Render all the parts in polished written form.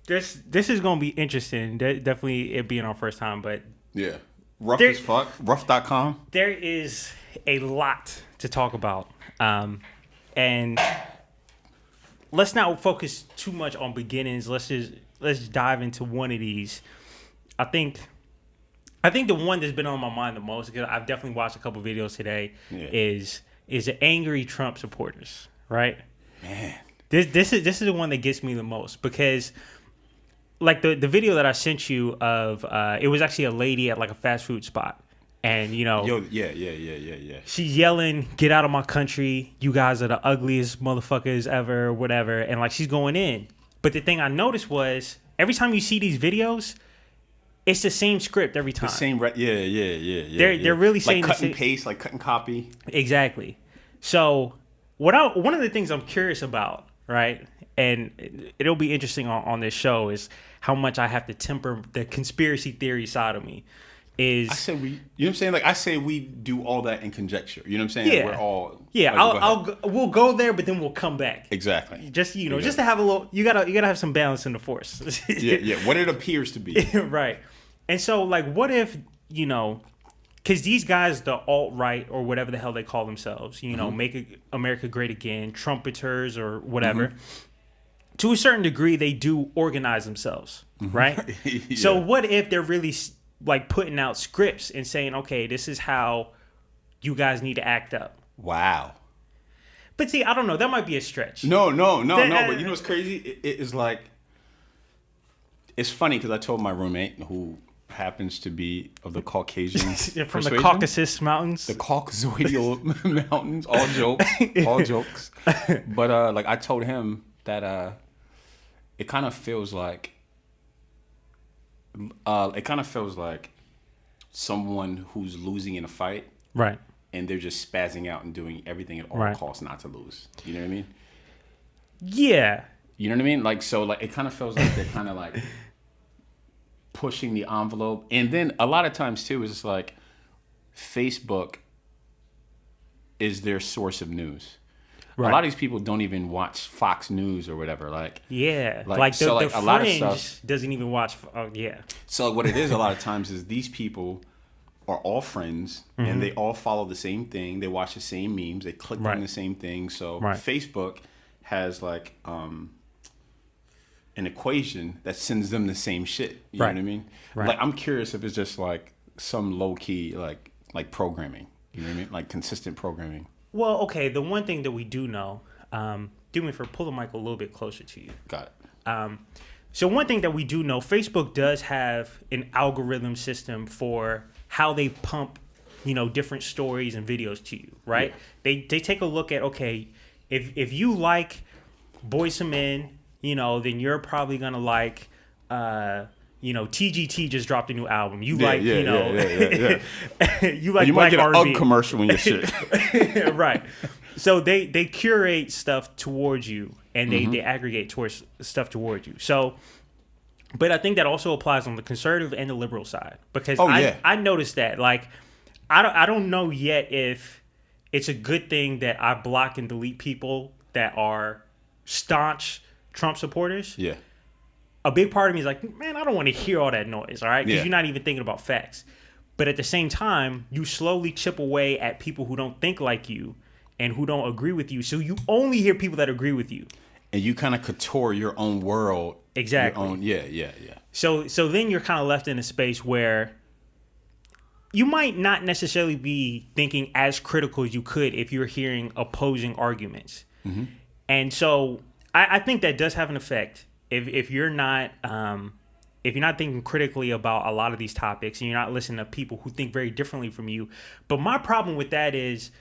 This is gonna be interesting. Definitely it being our first time, but Yeah. Rough as fuck. Rough.com. there is a lot to talk about. And let's not focus too much on beginnings. Let's dive into one of these. I think the one that's been on my mind the most, because I've definitely watched a couple videos today, is the angry Trump supporters, right? Man. This is the one that gets me the most, because like the video that I sent you of it was actually a lady at like a fast food spot, and Yeah. she's yelling, "Get out of my country! You guys are the ugliest motherfuckers ever," whatever, and like she's going in. But the thing I noticed was every time you see these videos, it's the same script every time. The same, They're really saying like cut the and paste, like cut and copy. Exactly. So one of the things I'm curious about, right, and it'll be interesting on this show, is how much I have to temper the conspiracy theory side of me. I said we, you know what I'm saying? Like I say we do all that in conjecture. You know what I'm saying? Yeah. We're all We'll go there, but then we'll come back. Exactly. Just just to have a little. You gotta have some balance in the force. Yeah. What it appears to be. Right. And so, like, what if because these guys, the alt-right or whatever the hell they call themselves, make America great again, trumpeters or whatever. To a certain degree, they do organize themselves, right? Yeah. So what if they're really like putting out scripts and saying, okay, this is how you guys need to act up? Wow. But see, I don't know. That might be a stretch. No. But you know what's crazy? It is like, it's funny because I told my roommate, who happens to be of the Caucasian from persuasion, the Caucasus Mountains, the Caucasoidal Mountains, all jokes. But like I told him that it kind of feels like someone who's losing in a fight, right? And they're just spazzing out and doing everything at all costs not to lose. You know what I mean? Yeah. You know what I mean? Like, so like it kind of feels like they're kind of like pushing the envelope. And then a lot of times too is like Facebook is their source of news. Right. A lot of these people don't even watch Fox News or whatever. Like, yeah, like the a lot of stuff doesn't even watch. Yeah. So what it is a lot of times is these people are all friends and they all follow the same thing. They watch the same memes. They click on the same thing. So Facebook has like an equation that sends them the same shit. You know what I mean? Right. Like I'm curious if it's just like some low key like programming. You know what I mean? Like consistent programming. Well, okay. The one thing that we do know, do me for pull the mic a little bit closer to you. Got it. So one thing that we do know, Facebook does have an algorithm system for how they pump, different stories and videos to you, right? Yeah. They take a look at, okay, if you like Boyz II Men, then you're probably gonna like, TGT just dropped a new album. You like, you like you Black might get an R&B. UGG commercial in your shit. Right. So they curate stuff towards you, and they aggregate towards stuff towards you. So, but I think that also applies on the conservative and the liberal side, because I noticed that, like, I don't know yet if it's a good thing that I block and delete people that are staunch Trump supporters. Yeah. A big part of me is like, man, I don't want to hear all that noise, all right? Because you're not even thinking about facts. But at the same time, you slowly chip away at people who don't think like you and who don't agree with you. So you only hear people that agree with you. And you kind of couture your own world. Exactly. Yeah. So then you're kind of left in a space where you might not necessarily be thinking as critical as you could if you're hearing opposing arguments. Mm-hmm. And so I think that does have an effect. If you're not thinking critically about a lot of these topics, and you're not listening to people who think very differently from you. But my problem with that is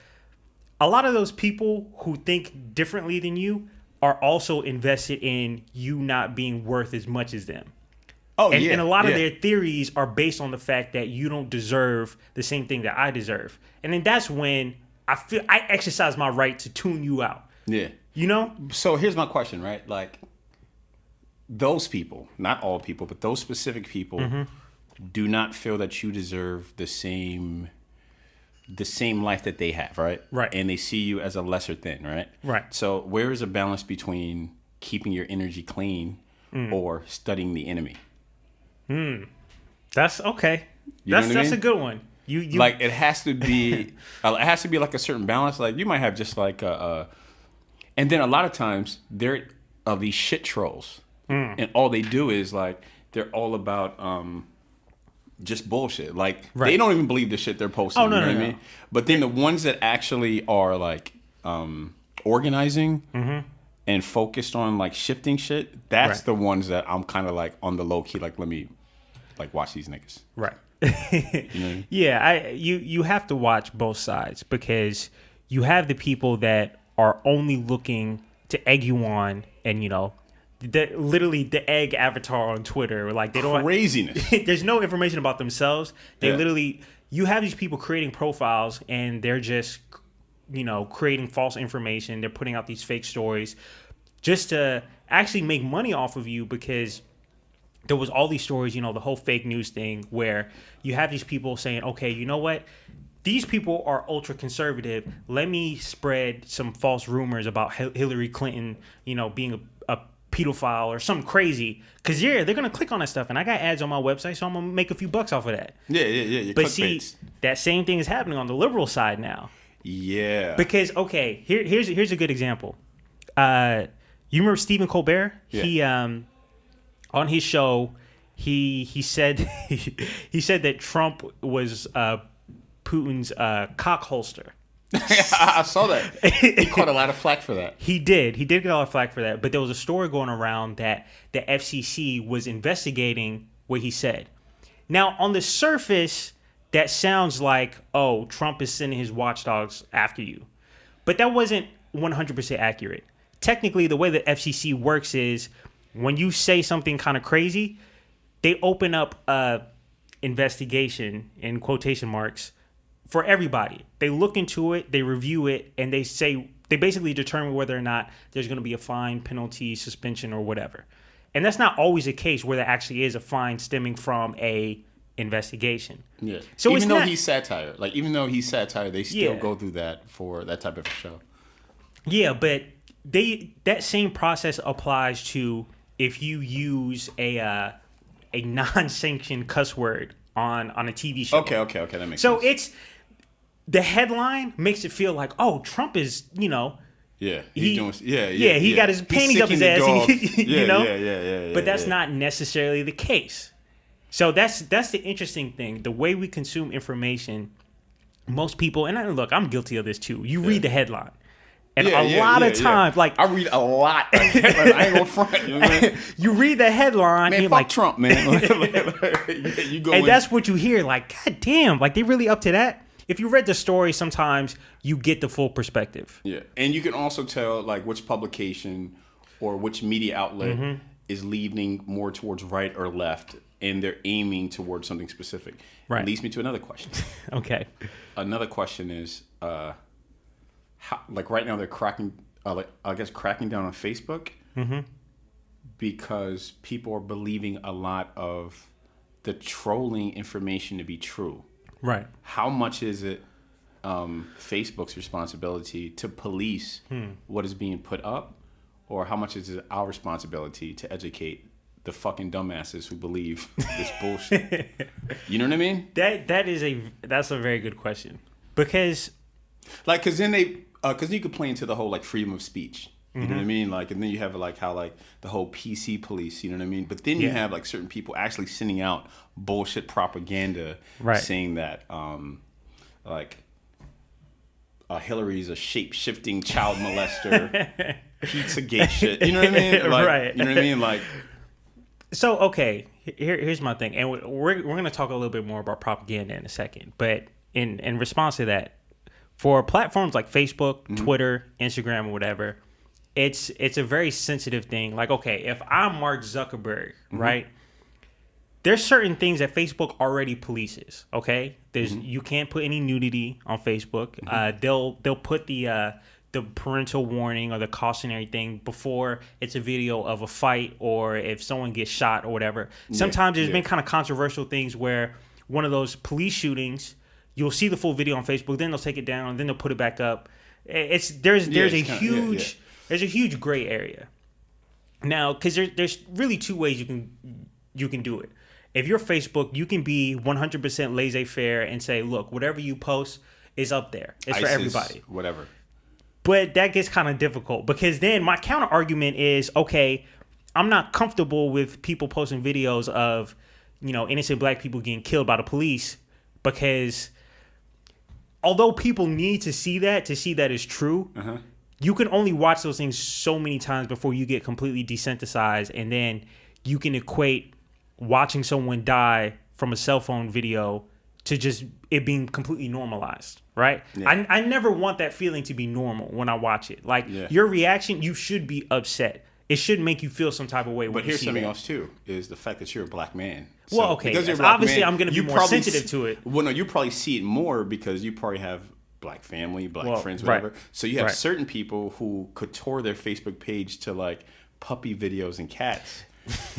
a lot of those people who think differently than you are also invested in you not being worth as much as them. And a lot of their theories are based on the fact that you don't deserve the same thing that I deserve. And then that's when I feel I exercise my right to tune you out. Yeah. So here's my question, right? Like, those people, not all people, but those specific people do not feel that you deserve the same life that they have, right? Right. And they see you as a lesser than, right? Right. So where is a balance between keeping your energy clean or studying the enemy. That's okay. That's a good one. You like it has to be like a certain balance. Like you might have just like and then a lot of times there are these shit trolls, and all they do is like they're all about just bullshit. Like they don't even believe the shit they're posting. Oh no, you know no, what I mean? But then the ones that actually are like organizing and focused on like shifting shit, that's the ones that I'm kind of like on the low key. Like let me like watch these niggas. Right. You know what I mean? Yeah, you have to watch both sides because you have the people that are only looking to egg you on, and literally the egg avatar on Twitter, like they don't craziness. There's no information about themselves. They literally, you have these people creating profiles and they're just creating false information. They're putting out these fake stories just to actually make money off of you because there was all these stories, the whole fake news thing where you have these people saying, okay, you know what? These people are ultra conservative. Let me spread some false rumors about Hillary Clinton, being a pedophile or something crazy. Because, they're going to click on that stuff. And I got ads on my website, so I'm going to make a few bucks off of that. Yeah. But see, that same thing is happening on the liberal side now. Yeah. Because, okay, here's a good example. You remember Stephen Colbert? Yeah. He on his show, he said he said that Trump was Putin's cock holster. I saw that. He caught a lot of flack for that. He did get a lot of flack for that. But there was a story going around that the FCC was investigating what he said. Now, on the surface, that sounds like, oh, Trump is sending his watchdogs after you. But that wasn't 100% accurate. Technically, the way the FCC works is when you say something kind of crazy, they open up a investigation, in quotation marks, for everybody. They look into it, they review it, and they basically determine whether or not there's going to be a fine, penalty, suspension, or whatever. And that's not always the case where there actually is a fine stemming from a investigation. Yeah. So even though he's satire, they still go through that for that type of show. Yeah, but that same process applies to if you use a non-sanctioned cuss word on a TV show. Okay, that makes sense. So it's the headline makes it feel like, oh, Trump is, he got his panties up his ass, Yeah. But that's not necessarily the case. So that's the interesting thing. The way we consume information, most people, and look, I'm guilty of this too. You read the headline. And a lot of times, like I read a lot. I ain't gonna front. You know what I mean? You read the headline, man, and fuck like Trump, man. You go, and that's what you hear. Like, God damn, like they really up to that. If you read the story, sometimes you get the full perspective. Yeah, and you can also tell like which publication or which media outlet is leaning more towards right or left, and they're aiming towards something specific. Right. It leads me to another question. Okay. Another question is. How, like right now they're cracking down on Facebook because people are believing a lot of the trolling information to be true. Right. How much is it Facebook's responsibility to police what is being put up, or how much is it our responsibility to educate the fucking dumbasses who believe this bullshit? You know what I mean? That's a very good question because because you could play into the whole like freedom of speech, you know what I mean? Like, and then you have like how like the whole PC police, you know what I mean? But then you have like certain people actually sending out bullshit propaganda, saying that like Hillary's a shape-shifting child molester, Pizzagate shit. You know what I mean? Like, right. You know what I mean? Like, so okay, here's my thing, and we're gonna talk a little bit more about propaganda in a second, but in response to that. For platforms like Facebook, Twitter, Instagram, or whatever, it's a very sensitive thing. Like, okay, if I'm Mark Zuckerberg, right? There's certain things that Facebook already polices. Okay, you can't put any nudity on Facebook. They'll put the parental warning or the cautionary thing before it's a video of a fight or if someone gets shot or whatever. Sometimes there's been kind of controversial things where one of those police shootings. You'll see the full video on Facebook, then they'll take it down, then they'll put it back up. There's a huge gray area. Now, because there's really two ways you can do it. If you're Facebook, you can be 100% laissez-faire and say, look, whatever you post is up there. It's for everybody. Whatever. But that gets kind of difficult because then my counter argument is, okay, I'm not comfortable with people posting videos of, innocent black people getting killed by the police because although people need to see that is true, you can only watch those things so many times before you get completely desensitized, and then you can equate watching someone die from a cell phone video to just it being completely normalized, right? Yeah. I never want that feeling to be normal when I watch it. Like, your reaction, you should be upset. It should make you feel some type of way. But here's something else, too, is the fact that you're a black man. So, well, okay. Because obviously, I'm going to be more sensitive to it. Well, no, you probably see it more because you probably have black family, black friends, whatever. Right. So you have certain people who couture their Facebook page to, like, puppy videos and cats.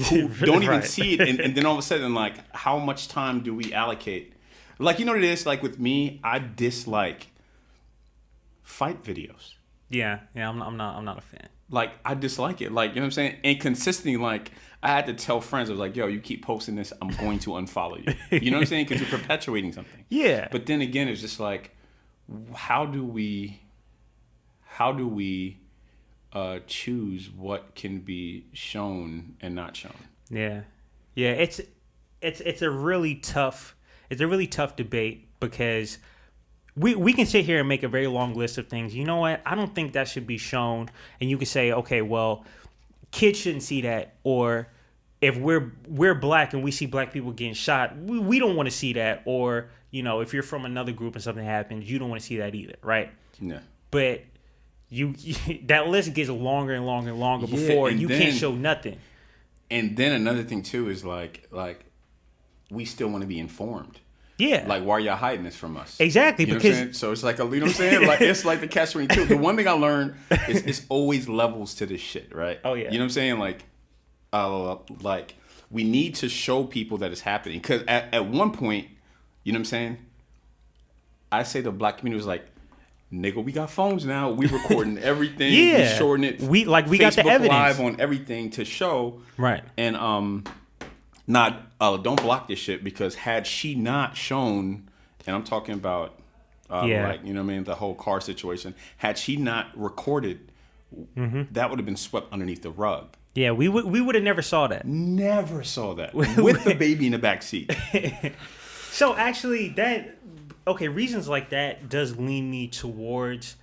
Who don't even see it, and then all of a sudden, like, how much time do we allocate? Like, you know what it is? Like, with me, I dislike fight videos. Yeah, I'm not a fan. Like, I dislike it. Like, you know what I'm saying? And consistently, like, I had to tell friends, I was like, yo, you keep posting this, I'm going to unfollow you. You know what I'm saying? Because you're perpetuating something. Yeah. But then again, it's just like, how do we choose what can be shown and not shown? Yeah. It's a really tough debate because we can sit here and make a very long list of things. You know what? I don't think that should be shown. And you can say, okay, well, kids shouldn't see that. Or if we're black and we see black people getting shot, we don't want to see that. Or, if you're from another group and something happens, you don't want to see that either, right? Yeah. But you that list gets longer and longer and longer before you can't show nothing. And then another thing too is like we still want to be informed. Yeah. Like, why are y'all hiding this from us? Exactly. You know because what I'm saying? So it's like, you know what I'm saying? Like, it's like the catch-22. The one thing I learned is it's always levels to this shit, right? Oh, yeah. You know what I'm saying? Like we need to show people that it's happening. Because at one point, you know what I'm saying? I say the black community was like, nigga, we got phones now. We recording everything. Yeah. We shorting it. We got the Facebook evidence. Live on everything to show. Right. And don't block this shit, because had she not shown, and I'm talking about like, you know what I mean, the whole car situation, had she not recorded, that would have been swept underneath the rug. Yeah, we would have never saw that. Never saw that. With the baby in the back seat. So actually reasons like that does lean me towards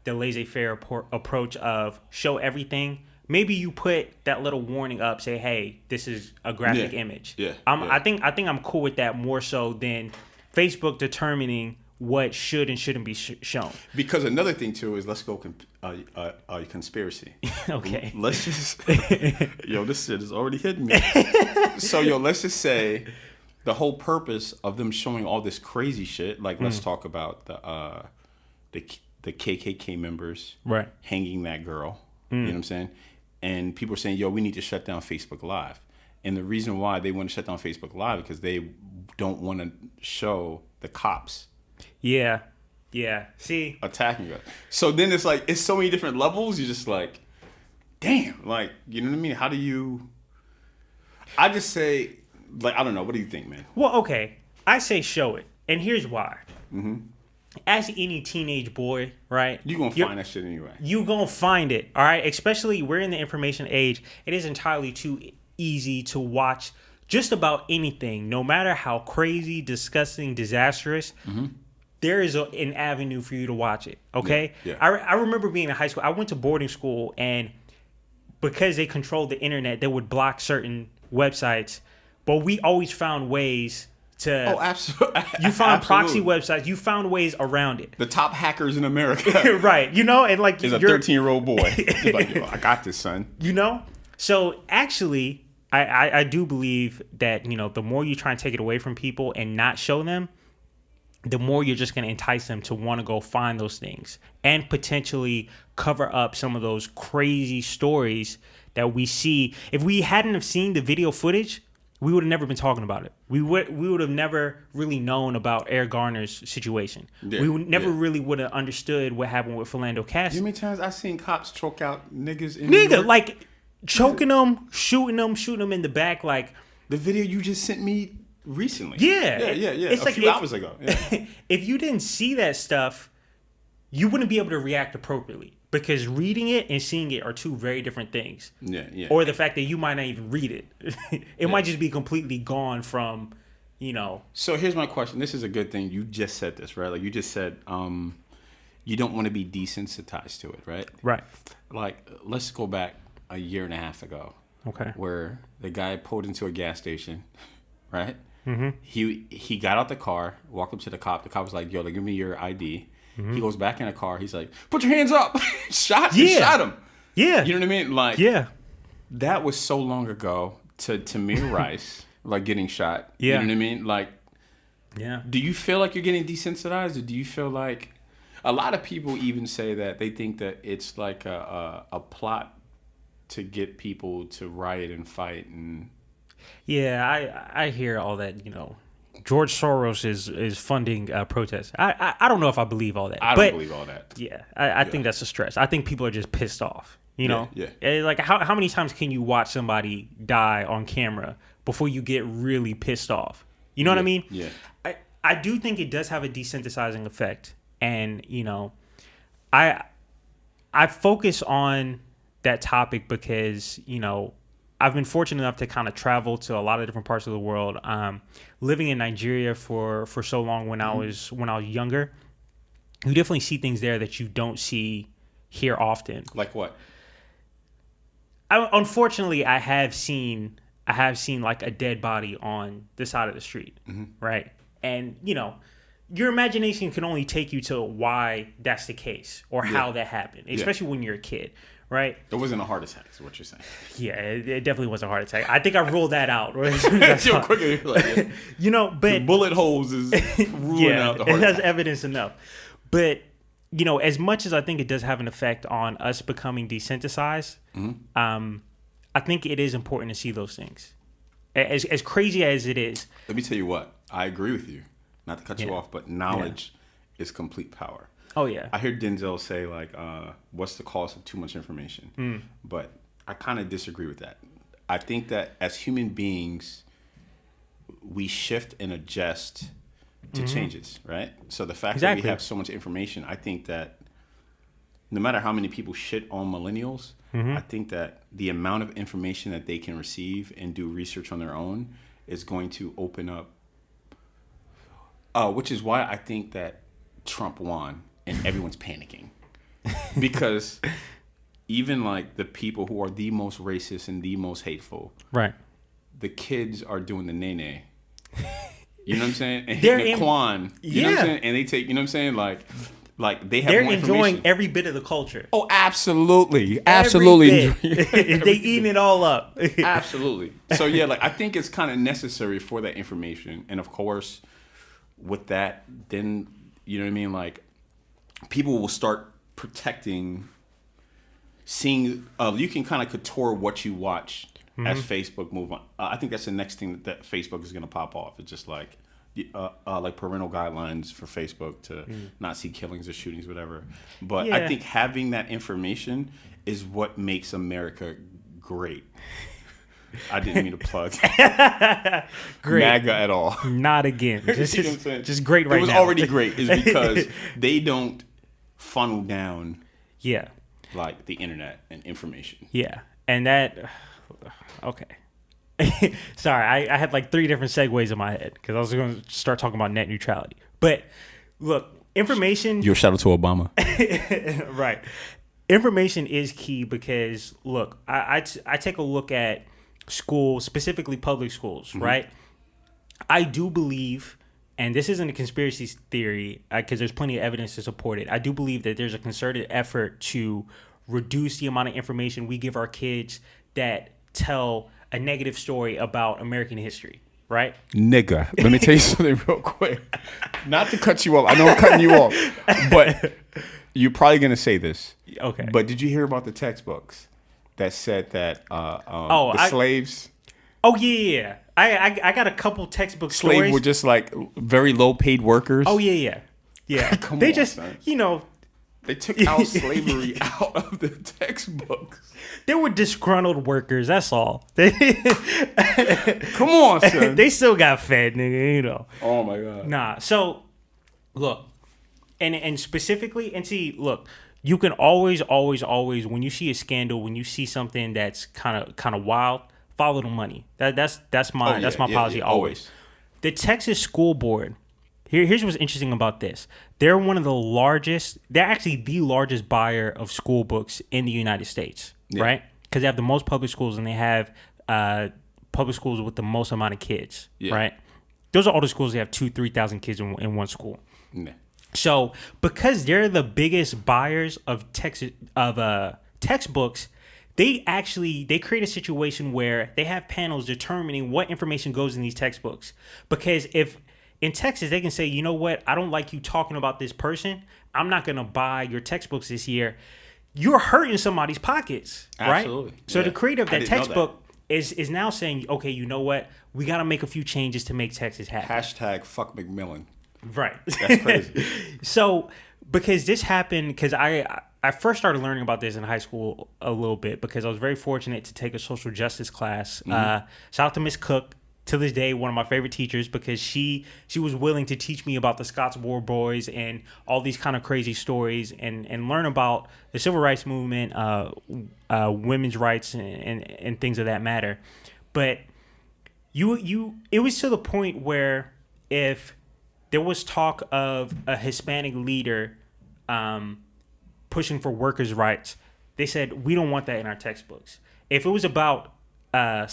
the laissez-faire approach of show everything. Maybe you put that little warning up, say, hey, this is a graphic image. Yeah. I think I'm cool with that more so than Facebook determining what should and shouldn't be shown. Because another thing too is, let's go conspiracy. Okay. Let's just this shit is already hitting me. So let's just say the whole purpose of them showing all this crazy shit, like let's talk about the KKK members hanging that girl. You know what I'm saying? And people are saying, we need to shut down Facebook Live. And the reason why they want to shut down Facebook Live is because they don't want to show the cops. Yeah. See? Attacking us. So then it's like, it's so many different levels. You're just like, damn. Like, you know what I mean? How do you... I just say, like, I don't know. What do you think, man? Well, okay. I say show it. And here's why. As any teenage boy, right? You're going to find that shit anyway. You're going to find it, all right? Especially, we're in the information age. It is entirely too easy to watch just about anything, no matter how crazy, disgusting, disastrous. There is an avenue for you to watch it, okay? Yeah. I remember being in high school. I went to boarding school, and because they controlled the internet, they would block certain websites. But we always found ways to... Oh, absolutely. You found proxy websites. You found ways around it. The top hackers in America. Right. And like... Is a 13-year-old boy. He's like, I got this, son. So actually, I do believe that, the more you try and take it away from people and not show them, the more you're just going to entice them to want to go find those things and potentially cover up some of those crazy stories that we see. If we hadn't have seen the video footage, we would have never been talking about it. We would have never really known about Eric Garner's situation. Yeah, we never really would have understood what happened with Philando Castile. You know how many times I've seen cops choke out niggas in New York? Like, choking them, shooting them in the back, like the video you just sent me recently. Yeah. It's a few hours ago. Yeah. If you didn't see that stuff, you wouldn't be able to react appropriately because reading it and seeing it are two very different things. Yeah. Or the fact that you might not even read it. It might just be completely gone from, So here's my question. This is a good thing. You just said this, right? Like you just said, you don't want to be desensitized to it, right? Right. Like, let's go back a year and a half ago. Okay. Where the guy pulled into a gas station, right? Mm-hmm. He got out the car, walked up to the cop. The cop was like, "Yo, give me your ID." Mm-hmm. He goes back in the car. He's like, "Put your hands up!" shot him. Yeah. You know what I mean? Like, yeah. That was so long ago to Tamir Rice, like getting shot. Yeah. You know what I mean? Like, yeah. Do you feel like you're getting desensitized, or do you feel like a lot of people even say that they think that it's like a plot to get people to riot and fight and yeah, I hear all that. George Soros is funding protests. I don't know if I believe all that. I don't believe all that. Yeah, I think that's a stress. I think people are just pissed off. Yeah. Like how many times can you watch somebody die on camera before you get really pissed off? You know what I mean? Yeah. I do think it does have a desensitizing effect, and I focus on that topic because I've been fortunate enough to kind of travel to a lot of different parts of the world. Living in Nigeria for so long when I was younger, you definitely see things there that you don't see here often. Like what? Unfortunately, I have seen like a dead body on the side of the street, right? And your imagination can only take you to why that's the case or how that happened, especially when you're a kid. Right? It wasn't a heart attack, is what you're saying. Yeah, it definitely was a heart attack. I think I ruled that out. Right? But but the bullet holes is ruling out the heart it has attack. evidence enough. But as much as I think it does have an effect on us becoming desensitized, I think it is important to see those things. As crazy as it is. Let me tell you what. I agree with you. Not to cut you off, but knowledge is complete power. Oh, yeah. I hear Denzel say, like, what's the cost of too much information? But I kind of disagree with that. I think that as human beings, we shift and adjust to changes, right? So the fact that we have so much information, I think that no matter how many people shit on millennials, I think that the amount of information that they can receive and do research on their own is going to open up, which is why I think that Trump won. And everyone's panicking because even like the people who are the most racist and the most hateful, right? The kids are doing the nene. You know what I'm saying? And hitting the Quan. You know what I'm saying? And they take. You know what I'm saying? Like they have. They're more enjoying every bit of the culture. Oh, absolutely, absolutely. They eating it all up. Absolutely. So yeah, like I think it's kind of necessary for that information, and of course, with that, then you know what I mean, like. People will start protecting, seeing. You can kind of couture what you watch as Facebook move on. I think that's the next thing that Facebook is going to pop off. It's just like parental guidelines for Facebook to not see killings or shootings, whatever. But I think having that information is what makes America great. I didn't mean to plug great. MAGA at all. Not again. Just great right now. It was already great is because they don't funnel down like the internet and information. Yeah. And that okay. Sorry, I had like 3 different segues in my head because I was going to start talking about net neutrality. But look, information. Your shout out to Obama. Right. Information is key because look, I take a look at schools, specifically public schools, right? I do believe, and this isn't a conspiracy theory because there's plenty of evidence to support it. I do believe that there's a concerted effort to reduce the amount of information we give our kids that tell a negative story about American history, right? Nigga, let me tell you something real quick. Not to cut you off. I know I'm cutting you off, but you're probably going to say this. Okay. But did you hear about the textbooks that said that the slaves? Oh, yeah. I got a couple textbook Slaves stories. were just like very low paid workers. Oh, yeah. Come They on, just, son. They took our slavery out of the textbooks. They were disgruntled workers. That's all. Come on, son. They still got fed, nigga. You know. Oh my god. Nah. So, look, and specifically, and see, look, you can always, when you see a scandal, when you see something that's kind of wild, follow the money. That's my policy always. The Texas School Board. Here's what's interesting about this. They're one of the largest. They're actually the largest buyer of school books in the United States, right? Because they have the most public schools and they have public schools with the most amount of kids, right? Those are all the schools that have 2,000-3,000 kids in one school. Yeah. So because they're the biggest buyers of textbooks, they create a situation where they have panels determining what information goes in these textbooks. Because if in Texas, they can say, you know what? I don't like you talking about this person. I'm not going to buy your textbooks this year. You're hurting somebody's pockets, right? Absolutely. So the creator of that textbook is now saying, okay, you know what? We got to make a few changes to make Texas happen. Hashtag fuck McMillan. Right. That's crazy. So because this happened, because I first started learning about this in high school a little bit because I was very fortunate to take a social justice class. Shout out to Miss Cook. To this day, one of my favorite teachers because she was willing to teach me about the Scots War Boys and all these kind of crazy stories and learn about the civil rights movement, women's rights and things of that matter. But it was to the point where if there was talk of a Hispanic leader pushing for workers' rights, they said, we don't want that in our textbooks. If it was about the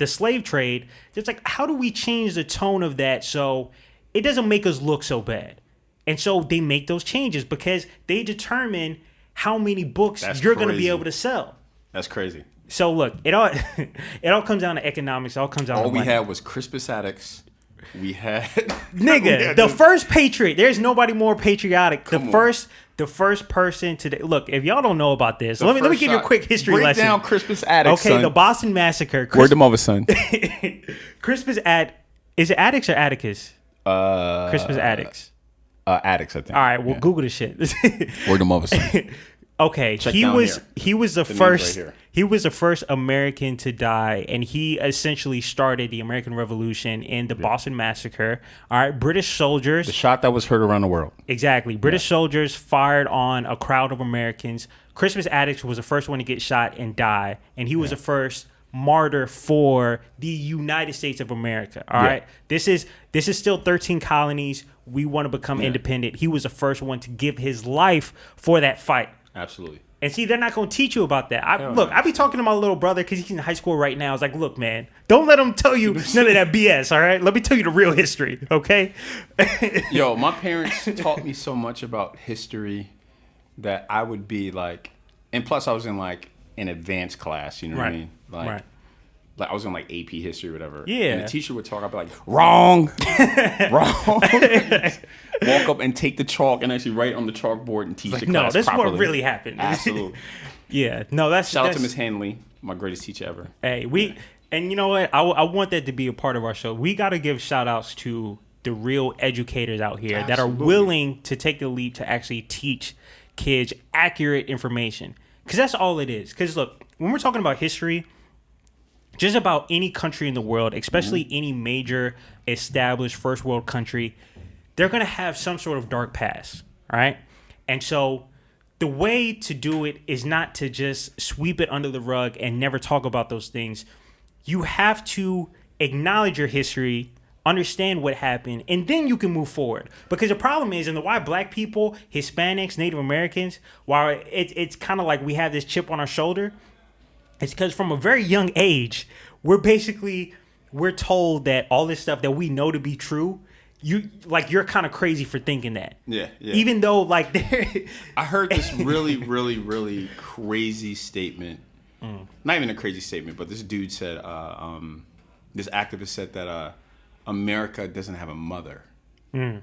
slave trade, it's like, how do we change the tone of that so it doesn't make us look so bad? And so they make those changes because they determine how many books you're going to be able to sell. That's crazy. So look, it all comes down to economics. It all comes down to money. All we had was Crispus Attucks. We had the first patriot. There's nobody more patriotic. The first person to look. If y'all don't know about this, let me give you a quick history lesson. Break down Crispus Attucks. Okay, son. The Boston Massacre. Word to mother, son. Crispus is it Attucks or Atticus? Crispus Attucks. Attucks, I think. All right, well, Google the shit. Word to mother, son. Okay, he was the first. He was the first American to die, and he essentially started the American Revolution in the Boston Massacre. All right, British soldiers. The shot that was heard around the world. Exactly. British soldiers fired on a crowd of Americans. Crispus Attucks was the first one to get shot and die, and he was the first martyr for the United States of America. All right, this is still 13 colonies. We want to become independent. He was the first one to give his life for that fight. Absolutely. And see, they're not going to teach you about that. I be talking to my little brother because he's in high school right now. I was like, look, man, don't let him tell you none of that BS, all right? Let me tell you the real history, okay? Yo, my parents taught me so much about history that I would be like, and plus I was in like an advanced class, you know what I mean? Like I was in like AP history or whatever. Yeah. And the teacher would talk, I'd be like, wrong. Walk up and take the chalk and actually write on the chalkboard and teach the class no, this properly. is what really happened. Absolutely. Yeah. No, Shout out to Miss Hanley, my greatest teacher ever. Hey, and you know what? I want that to be a part of our show. We got to give shout outs to the real educators out here that are willing to take the leap to actually teach kids accurate information. Because that's all it is. Because look, when we're talking about history, just about any country in the world, especially any major established first world country, they're going to have some sort of dark past, right? And so the way to do it is not to just sweep it under the rug and never talk about those things. You have to acknowledge your history, understand what happened, and then you can move forward. Because the problem is, and why black people, Hispanics, Native Americans, while it's kind of like we have this chip on our shoulder, it's because from a very young age, we're told that all this stuff that we know to be true, you're kind of crazy for thinking that. Yeah. Even though like I heard this really, really, really crazy statement. Not even a crazy statement, but this dude said, this activist said that America doesn't have a mother. And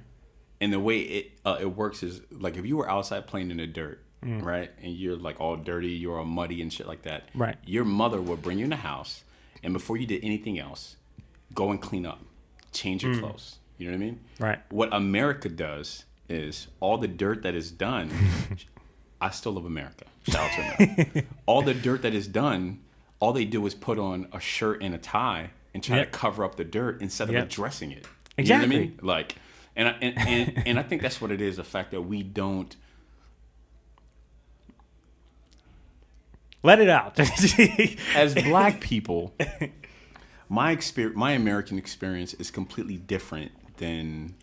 the way it works is like if you were outside playing in the dirt, right, and you're like all dirty, you're all muddy and shit like that. Right. Your mother would bring you in the house, and before you did anything else, go and clean up, change your clothes. You know what I mean? Right. What America does is all the dirt that is done, I still love America. Shout out to America. All the dirt that is done, all they do is put on a shirt and a tie and try to cover up the dirt instead of addressing it. Exactly. You know what I mean? Like, and I think that's what it is. The fact that we don't let it out. As black people, my American experience is completely different than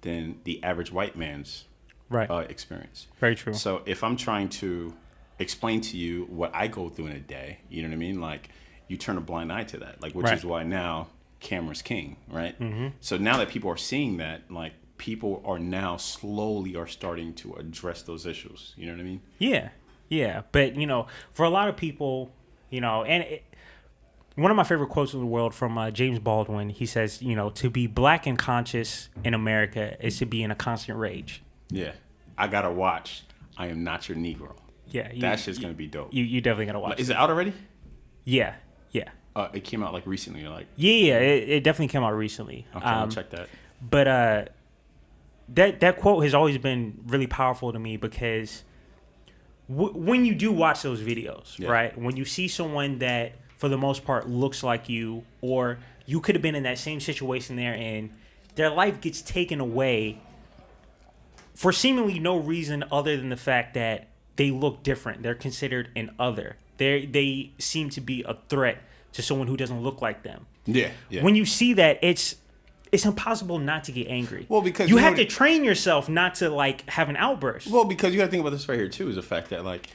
the average white man's experience. Very true. So if I'm trying to explain to you what I go through in a day, you know what I mean? Like, you turn a blind eye to that, like, which is why now camera's king, right? Mm-hmm. So now that people are seeing that, like, people are now slowly are starting to address those issues. You know what I mean? Yeah. Yeah. But, you know, for a lot of people, you know, and one of my favorite quotes in the world from James Baldwin, he says, you know, to be black and conscious in America is to be in a constant rage. Yeah. I got to watch I Am Not Your Negro. Yeah. That shit's going to be dope. You definitely got to watch Is it out already? Yeah. Yeah. It came out like recently. Like it definitely came out recently. Okay, I'll check that. But that quote has always been really powerful to me because when you do watch those videos, right? When you see someone that, for the most part, looks like you, or you could have been in that same situation they're in, their life gets taken away for seemingly no reason other than the fact that they look different. They're considered an other. They seem to be a threat to someone who doesn't look like them. Yeah. When you see that, it's impossible not to get angry. Well, because you have to train yourself not to, like, have an outburst. Well, because you got to think about this right here too, is the fact that, like,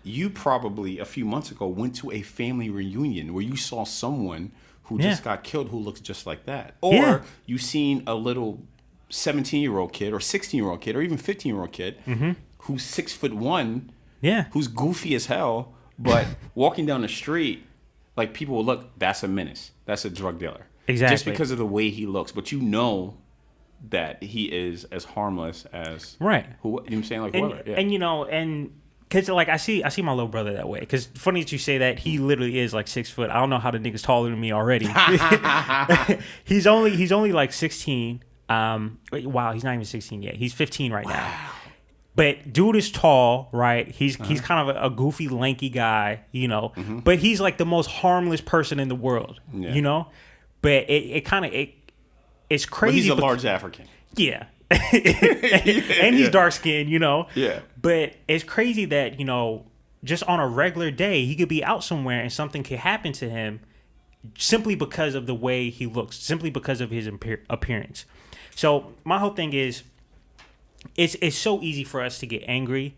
you probably a few months ago went to a family reunion where you saw someone who just got killed who looks just like that, or you seen a little 17-year-old kid or 16-year-old kid or even 15-year-old kid who's 6'1", who's goofy as hell, but walking down the street, like, people will look, that's a menace, that's a drug dealer. Exactly. Just because of the way he looks, but you know that he is as harmless as who, you know what I'm saying, like, whoever. Yeah. And you know, and because, like, I see my little brother that way. Because funny that you say that, he literally is like 6 foot. I don't know how the nigga's taller than me already. he's only like 16. Wow, he's not even 16 yet. He's 15 right now. But dude is tall, right? He's kind of a goofy, lanky guy, you know. But he's like the most harmless person in the world, you know. But it's crazy. But he's a large African. Yeah. And he's dark skinned, you know. Yeah. But it's crazy that, you know, just on a regular day, he could be out somewhere and something could happen to him simply because of the way he looks, simply because of his appearance. So my whole thing is, it's so easy for us to get angry,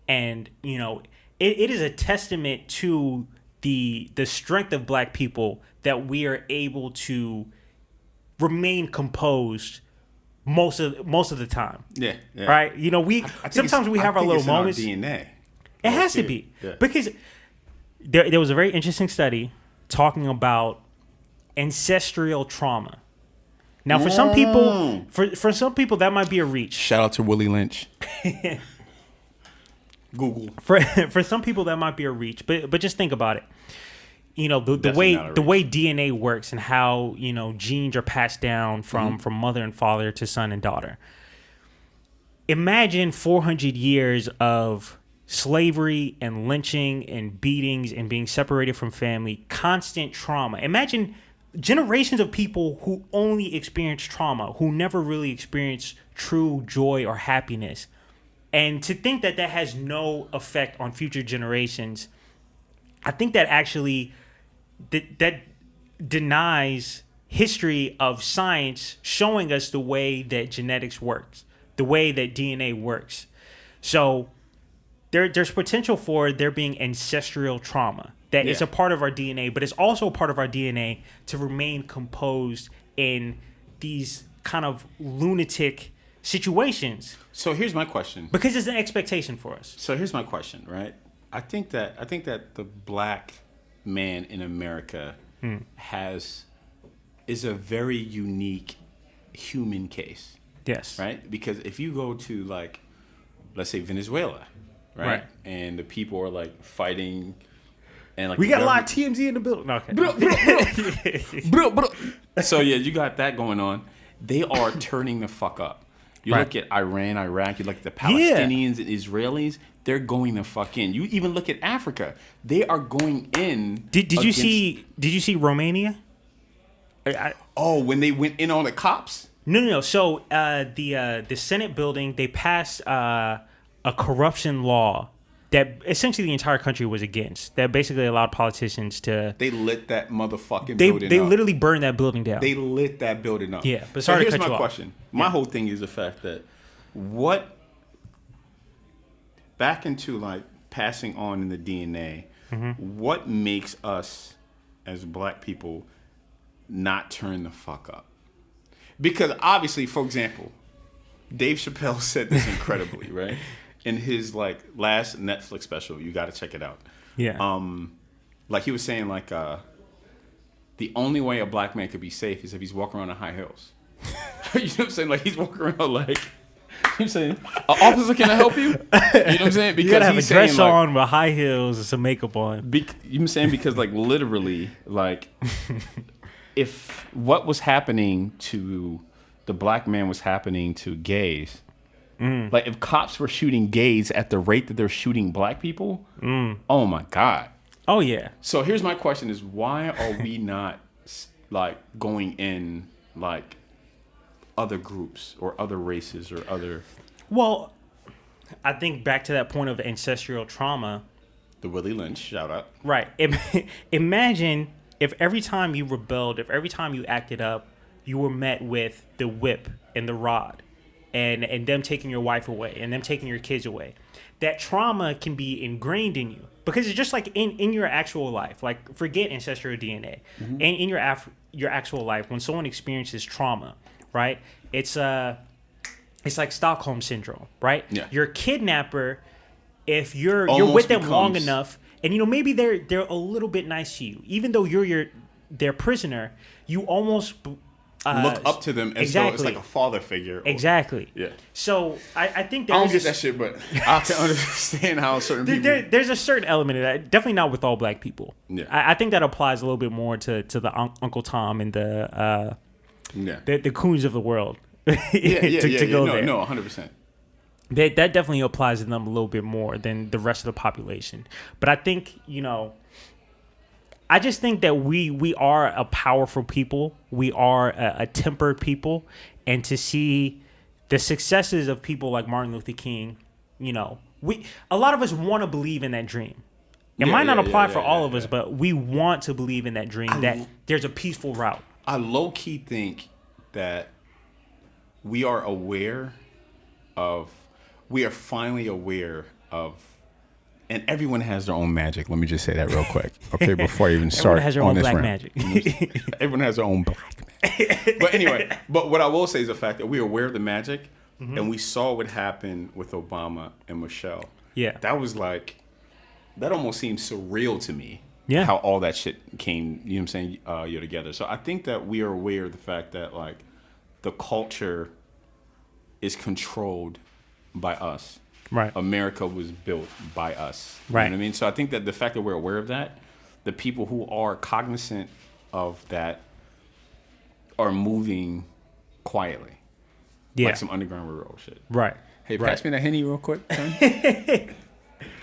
and, you know, it is a testament to the strength of black people that we are able to remain composed most of the time. Yeah. Right? You know, sometimes we have our little moments. Our DNA. It has to be. Yeah. Because there was a very interesting study talking about ancestral trauma. Now, for some people, for some people that might be a reach. Shout out to Willie Lynch. Google. For some people that might be a reach, but just think about it. You know, the way DNA works and how, you know, genes are passed down from mother and father to son and daughter. Imagine 400 years of slavery and lynching and beatings and being separated from family, constant trauma. Imagine generations of people who only experience trauma, who never really experience true joy or happiness. And to think that has no effect on future generations, I think that actually that denies history of science showing us the way that genetics works, the way that DNA works. So there's potential for there being ancestral trauma that is a part of our DNA, but it's also a part of our DNA to remain composed in these kind of lunatic situations. So here's my question. Because it's an expectation for us. So here's my question, right? I think that the black man in America is a very unique human case. Yes. Right? Because if you go to, like, let's say Venezuela, right? And the people are, like, fighting, and, like, we got a lot of TMZ in the building. No, okay. Bro. So yeah, you got that going on. They are turning the fuck up. You Right. look at Iran, Iraq, you look at the Palestinians and Israelis, they're going to fuck in. You even look at Africa. They are going in. Did you see Romania? When they went in on the cops? No. So the Senate building, they passed a corruption law that essentially the entire country was against. That basically allowed politicians to. They lit that motherfucking building up. They literally burned that building down. They lit that building up. Yeah, but sorry to cut you off. Here's my question. My whole thing is the fact that back into like passing on in the DNA, what makes us as black people not turn the fuck up? Because obviously, for example, Dave Chappelle said this incredibly, right? In his like last Netflix special, you got to check it out. Yeah. Like he was saying, like the only way a black man could be safe is if he's walking around in high heels. You know what I'm saying? Like he's walking around like. You know what I'm saying? Officer, can I help you? You know what I'm saying? Because you gotta have a dress like, on with high heels and some makeup on. You know what I'm saying? Because like literally, like if what was happening to the black man was happening to gays. Like if cops were shooting gays at the rate that they're shooting black people, oh my God. Oh yeah. So here's my question: is why are we not like going in like other groups or other races or other? Well, I think back to that point of ancestral trauma. The Willie Lynch shout out. Right. Imagine if every time you rebelled, if every time you acted up, you were met with the whip and the rod. And them taking your wife away and them taking your kids away. That trauma can be ingrained in you because it's just like in your actual life. Like forget ancestral DNA. And in your actual life, when someone experiences trauma, right? It's like Stockholm syndrome, right? Yeah. Your kidnapper, if you're Almost with them long enough, and maybe they're a little bit nice to you, even though you're their prisoner, you almost look up to them as though it's like a father figure. Exactly. Yeah. So I think I don't get that shit, but I can understand how certain people. There's a certain element of that. Definitely not with all black people. Yeah. I think that applies a little bit more to the Uncle Tom and the coons of the world. Go there. No, 100%. That definitely applies to them a little bit more than the rest of the population. But I think I just think that we are a powerful people. We are a tempered people. And to see the successes of people like Martin Luther King, a lot of us want to believe in that dream. It might not apply for all of us, but we want to believe in that dream that there's a peaceful route. I low-key think that we are finally aware of. And everyone has their own magic. Let me just say that real quick, okay? Before I even start everyone has their on own this black rant. magic. Everyone has their own black magic. But anyway, what I will say is the fact that we are aware of the magic, and we saw what happened with Obama and Michelle. Yeah, that almost seems surreal to me. Yeah, how all that shit came. You know what I'm saying? Together. So I think that we are aware of the fact that like the culture is controlled by us. Right. America was built by us. Right. You know what I mean? So I think that the fact that we're aware of that, the people who are cognizant of that are moving quietly. Yeah. Like some Underground Railroad shit. Right. Hey, pass me that Henny real quick, son.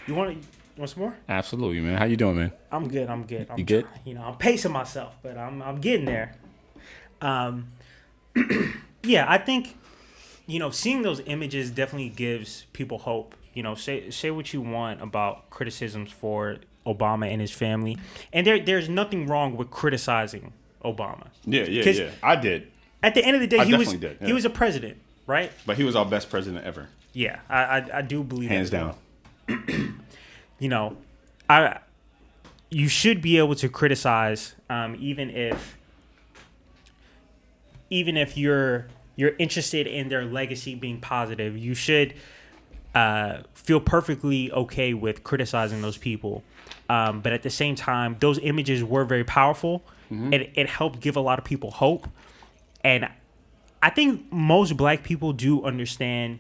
You want some more? Absolutely, man. How you doing, man? I'm good. You good? I'm pacing myself, but I'm getting there. Yeah, I think seeing those images definitely gives people hope. Say what you want about criticisms for Obama and his family, and there's nothing wrong with criticizing Obama. Yeah. I did. At the end of the day, he was a president, right? But he was our best president ever. Yeah, I do believe hands that. down. You should be able to criticize, even if you're interested in their legacy being positive. You should feel perfectly okay with criticizing those people. But at the same time, those images were very powerful. Mm-hmm. It helped give a lot of people hope. And I think most black people do understand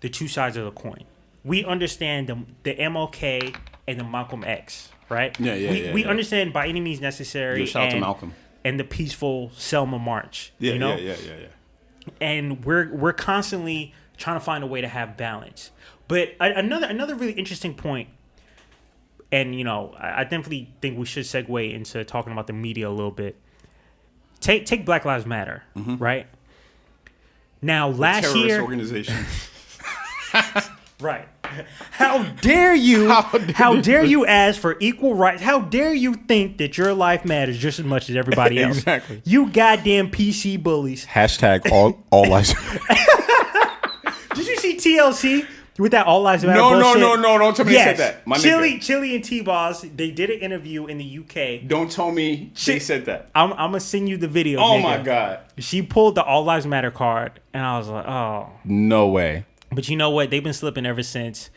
the two sides of the coin. We understand the MLK and the Malcolm X, right? We understand by any means necessary. Shout out to Malcolm. And the peaceful Selma March. Yeah. and we're constantly trying to find a way to have balance. But another really interesting point, and I definitely think we should segue into talking about the media a little bit. Take Black Lives Matter, right? Now, last year, organization. right? How dare you? How dare you ask for equal rights? How dare you think that your life matters just as much as everybody else? Exactly. You goddamn PC bullies. Hashtag all lives. Did you see TLC with that All Lives Matter No, bullshit? no. Don't tell me they said that. My nigga. Chili and T-Boss, they did an interview in the UK. Don't tell me they said that. I'm going to send you the video, Oh, nigga. my God. She pulled the All Lives Matter card, and I was like, oh. No way. But you know what? They've been slipping ever since.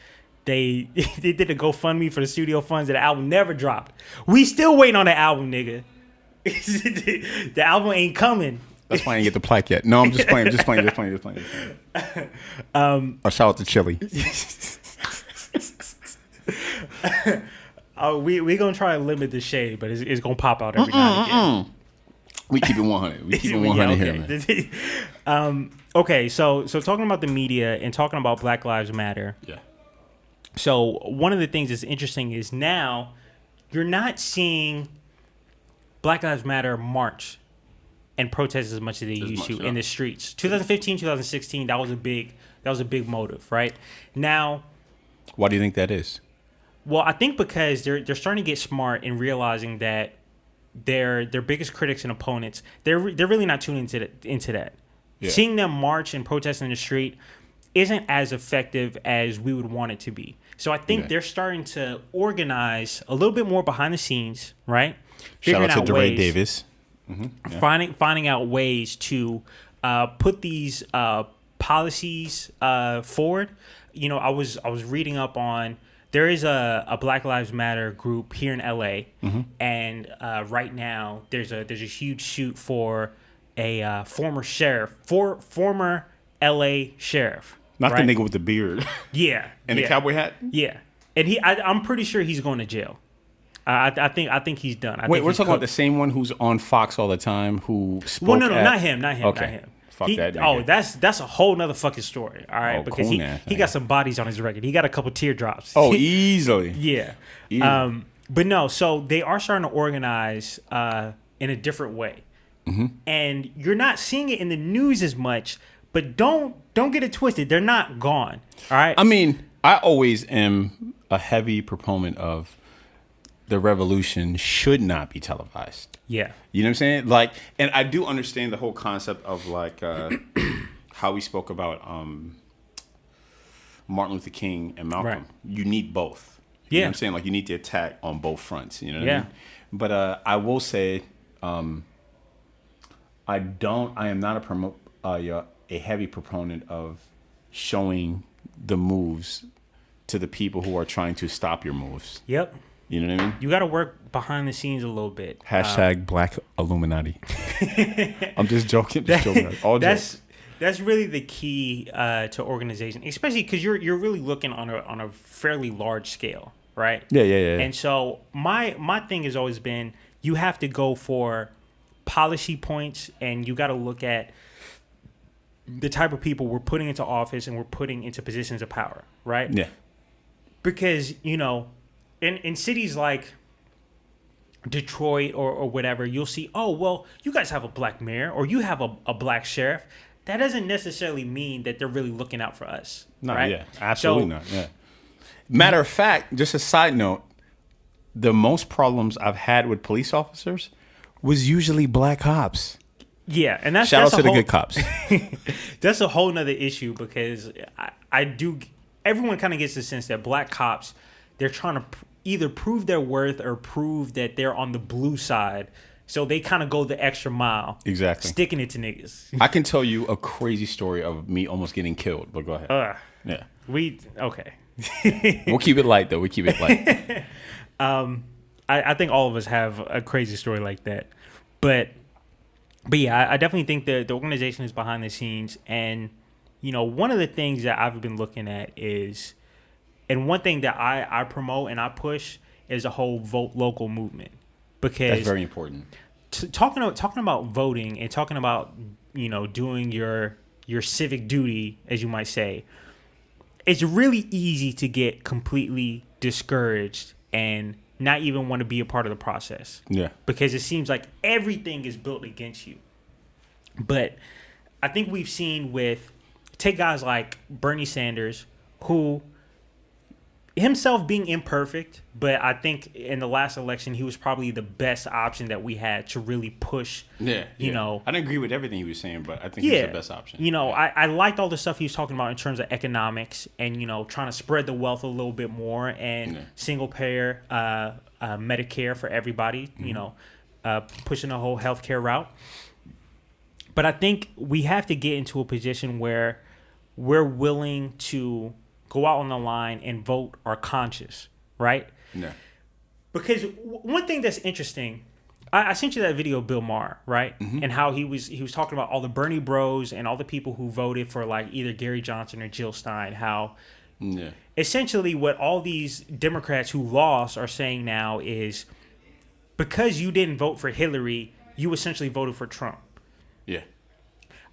They did a GoFundMe for the studio funds, and the album never dropped. We still waiting on the album, nigga. The album ain't coming. That's why I didn't get the plaque yet. No, I'm just playing. A shout out to Chili. We gonna try to limit the shade, but it's gonna pop out every now and again. We keep it 100. We keep it 100 here, man. Okay, so talking about the media and talking about Black Lives Matter. Yeah. So one of the things that's interesting is now you're not seeing Black Lives Matter march and protest as much as they used to in the streets. 2015, 2016, that was a big motive, right? Now, Why do you think that is? well, I think because they're starting to get smart in realizing that their biggest critics and opponents, they're really not tuning into that. Yeah. Seeing them march and protest in the street isn't as effective as we would want it to be. So I think they're starting to organize a little bit more behind the scenes, right? Shout out to ways, DeRay Davis. finding out ways to put these policies forward. I was reading up on. There is a Black Lives Matter group here in LA, and right now there's a huge shoot for a former LA sheriff. Not right? the nigga with the beard. Yeah, And the cowboy hat? Yeah, and I'm pretty sure he's going to jail. I think he's done. Wait, we're talking about the same one who's on Fox all the time who spoke Well, no, not him. Okay. Not him. Fuck that nigga. Oh, that's a whole nother fucking story. All right, because cool, he got some bodies on his record. He got a couple teardrops. Oh, easily. Yeah. Easily. But no, so they are starting to organize in a different way. And you're not seeing it in the news as much, but don't get it twisted. They're not gone. All right? I mean, I always am a heavy proponent of the revolution should not be televised. Yeah. You know what I'm saying? Like, and I do understand the whole concept of like how we spoke about Martin Luther King and Malcolm. Right. You need both. You know Yeah. what I'm saying? Like, you need to attack on both fronts. You know what I Yeah. mean? But I will say, I am not a heavy proponent of showing the moves to the people who are trying to stop your moves. Yep. You know what I mean? You got to work behind the scenes a little bit. Hashtag Black Illuminati. I'm just joking. All jokes. That's really the key to organization, especially because you're really looking on a fairly large scale, right? Yeah. And so my thing has always been you have to go for policy points, and you got to look at the type of people we're putting into office and we're putting into positions of power, right? Yeah. Because in cities like Detroit or whatever, you'll see, oh, well, you guys have a black mayor or you have a black sheriff. That doesn't necessarily mean that they're really looking out for us. No, right? yeah, absolutely not. Yeah. Matter of fact, just a side note, the most problems I've had with police officers was usually black cops. Yeah, and that's Shout out to the whole, good cops. That's a whole nother issue because everyone kind of gets the sense that black cops, they're trying to either prove their worth or prove that they're on the blue side. So they kind of go the extra mile. Exactly. Sticking it to niggas. I can tell you a crazy story of me almost getting killed, but go ahead. Yeah. Okay. We'll keep it light, though. We keep it light. I think all of us have a crazy story like that. But yeah, I definitely think the organization is behind the scenes. And, one of the things that I've been looking at is, and one thing that I promote and I push is a whole vote local movement. Because That's very important. Talking about voting and talking about doing your civic duty, as you might say, it's really easy to get completely discouraged and not even want to be a part of the process. Yeah. Because it seems like everything is built against you. But I think we've seen take guys like Bernie Sanders, who himself being imperfect, but I think in the last election he was probably the best option that we had to really push. I didn't agree with everything he was saying, but I think he's the best option. I liked all the stuff he was talking about in terms of economics and trying to spread the wealth a little bit more and single payer Medicare for everybody. Pushing the whole healthcare route. But I think we have to get into a position where we're willing to go out on the line and vote our conscience, right? Yeah. Because one thing that's interesting, I sent you that video of Bill Maher, right? Mm-hmm. And how he was talking about all the Bernie bros and all the people who voted for like either Gary Johnson or Jill Stein, how essentially what all these Democrats who lost are saying now is because you didn't vote for Hillary, you essentially voted for Trump. Yeah.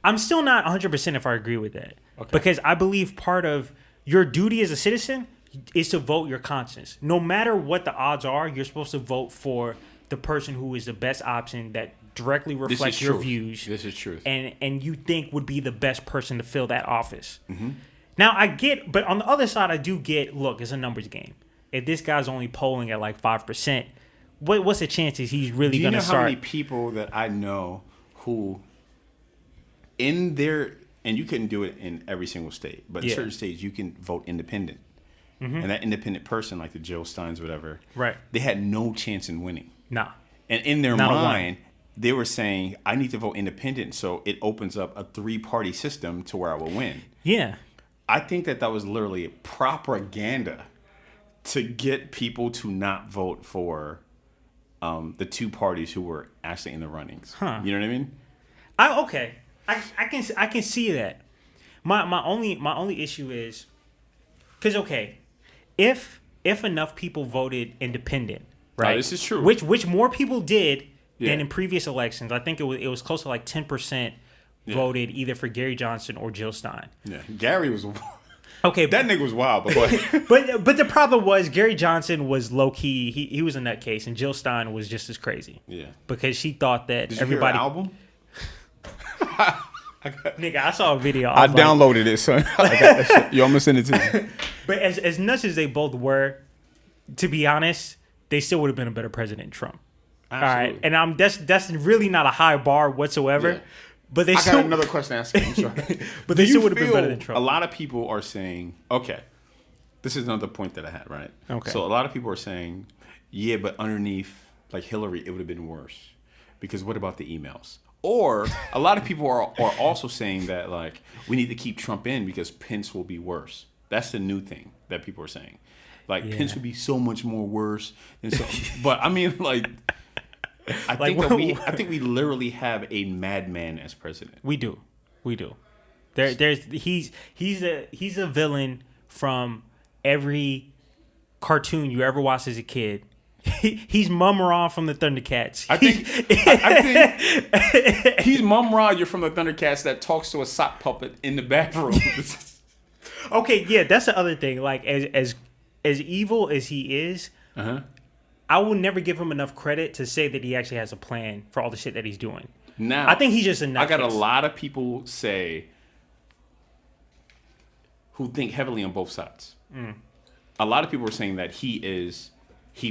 I'm still not 100% if I agree with that. Okay. Because I believe part of your duty as a citizen is to vote your conscience. No matter what the odds are, you're supposed to vote for the person who is the best option that directly reflects your views. This is true. And you think would be the best person to fill that office. Mm-hmm. Now, but on the other side, I do get, look, it's a numbers game. If this guy's only polling at like 5%, what's the chances he's really going to start? Do you know how many people that I know who in their... And you couldn't do it in every single state, but in certain states you can vote independent. Mm-hmm. And that independent person, like the Jill Steins, whatever, right? They had no chance in winning. Nah. And in their mind, they were saying, I need to vote independent, so it opens up a 3-party system to where I will win. Yeah. I think that was literally propaganda to get people to not vote for the 2 parties who were actually in the runnings. Huh. You know what I mean? Okay. I can see that. My only issue is because if enough people voted independent, right? No, this is true. Which more people did than in previous elections. I think it was close to like 10% voted either for Gary Johnson or Jill Stein. Yeah, Gary was okay. That nigga was wild, but the problem was Gary Johnson was low key. He was a nutcase, and Jill Stein was just as crazy. Yeah, because she thought that Did everybody. You hear her album? Nigga, I saw a video. I downloaded it, son. I got that shit. Yo, I'm gonna send it to you. But as nuts as they both were, to be honest, they still would have been a better president than Trump. Absolutely. All right, and that's really not a high bar whatsoever. Yeah. But they got another question to ask you. I'm sorry. But they still would have been better than Trump. A lot of people are saying, okay, this is another point that I had, right? Okay. So a lot of people are saying, yeah, but underneath, like Hillary, it would have been worse. Because what about the emails? Or a lot of people are also saying that, like, we need to keep Trump in because Pence will be worse. That's the new thing that people are saying. Like, Pence would be so much more worse. But, I mean, like... I think we literally have a madman as president. We do. He's a villain from every cartoon you ever watched as a kid. He's Mum-Ra from the Thundercats. I think he's Mum-Ra. You're from the Thundercats that talks to a sock puppet in the bathroom. Okay, yeah, that's the other thing. Like as evil as he is. I will never give him enough credit to say that he actually has a plan for all the shit that he's doing. Now, I think he's just a nutcase. I got a lot of people who think heavily on both sides. A lot of people are saying that he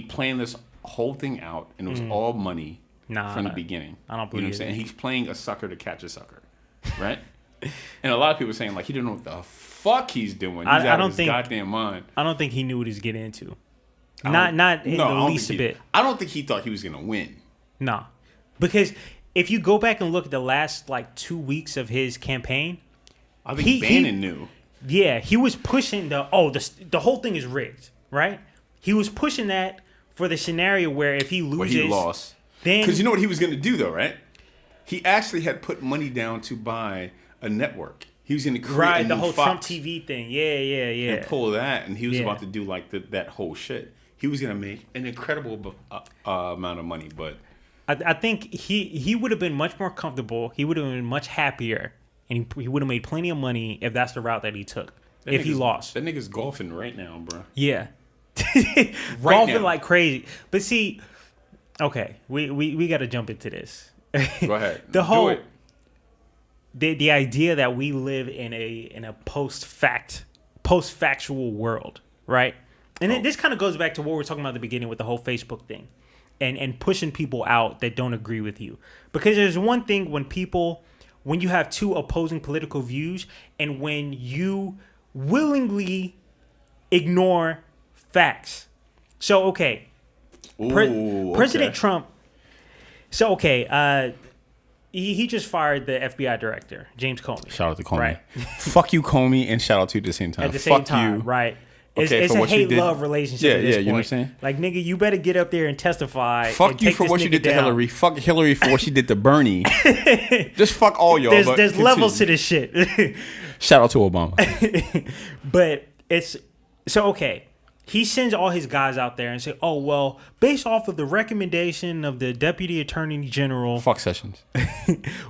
planned this whole thing out and it was all money from the beginning. I don't believe it. And he's playing a sucker to catch a sucker, right? And a lot of people are saying like he didn't know what the fuck he's doing. He's out of his goddamn mind. I don't think he knew what he was getting into. Not in the least a bit. I don't think he thought he was gonna win. No, because if you go back and look at the last like 2 weeks of his campaign, I think Bannon knew. Yeah, he was pushing the whole thing is rigged, right? He was pushing that for the scenario where if he loses, he lost. Then because you know what he was gonna do though, right? He actually had put money down to buy a network. He was going to create the whole Fox Trump TV thing. Yeah. And pull that, and he was about to do like that whole shit. He was going to make an incredible amount of money, but I think he would have been much more comfortable. He would have been much happier, and he would have made plenty of money if that's the route that he took. If he lost, that nigga's golfing right now, bro. yeah, Right golfing now. like crazy. But see, okay, we got to jump into this. Go ahead. The whole Do it. the idea that we live in a post-factual world, right? And this kind of goes back to what we were talking about at the beginning with the whole Facebook thing and pushing people out that don't agree with you. Because there's one thing when you have two opposing political views and when you willingly ignore facts. So, okay. President Trump. So, okay. He just fired the FBI director, James Comey. Shout out to Comey. Right. Fuck you, Comey, and shout out to you at the same time. At the same Fuck time, you. right. Okay, It's for a what you did. hate-love relationship Yeah, at this yeah, you know what I'm point. saying? Like, nigga, you better get up there and testify. Fuck and you take for this what you nigga did to down. Hillary. Fuck Hillary for what she did to Bernie. Just fuck all y'all. There's levels to this shit. Shout out to Obama. But it's... So, okay. He sends all his guys out there and say, oh, well, based off of the recommendation of the Deputy Attorney General... Fuck Sessions.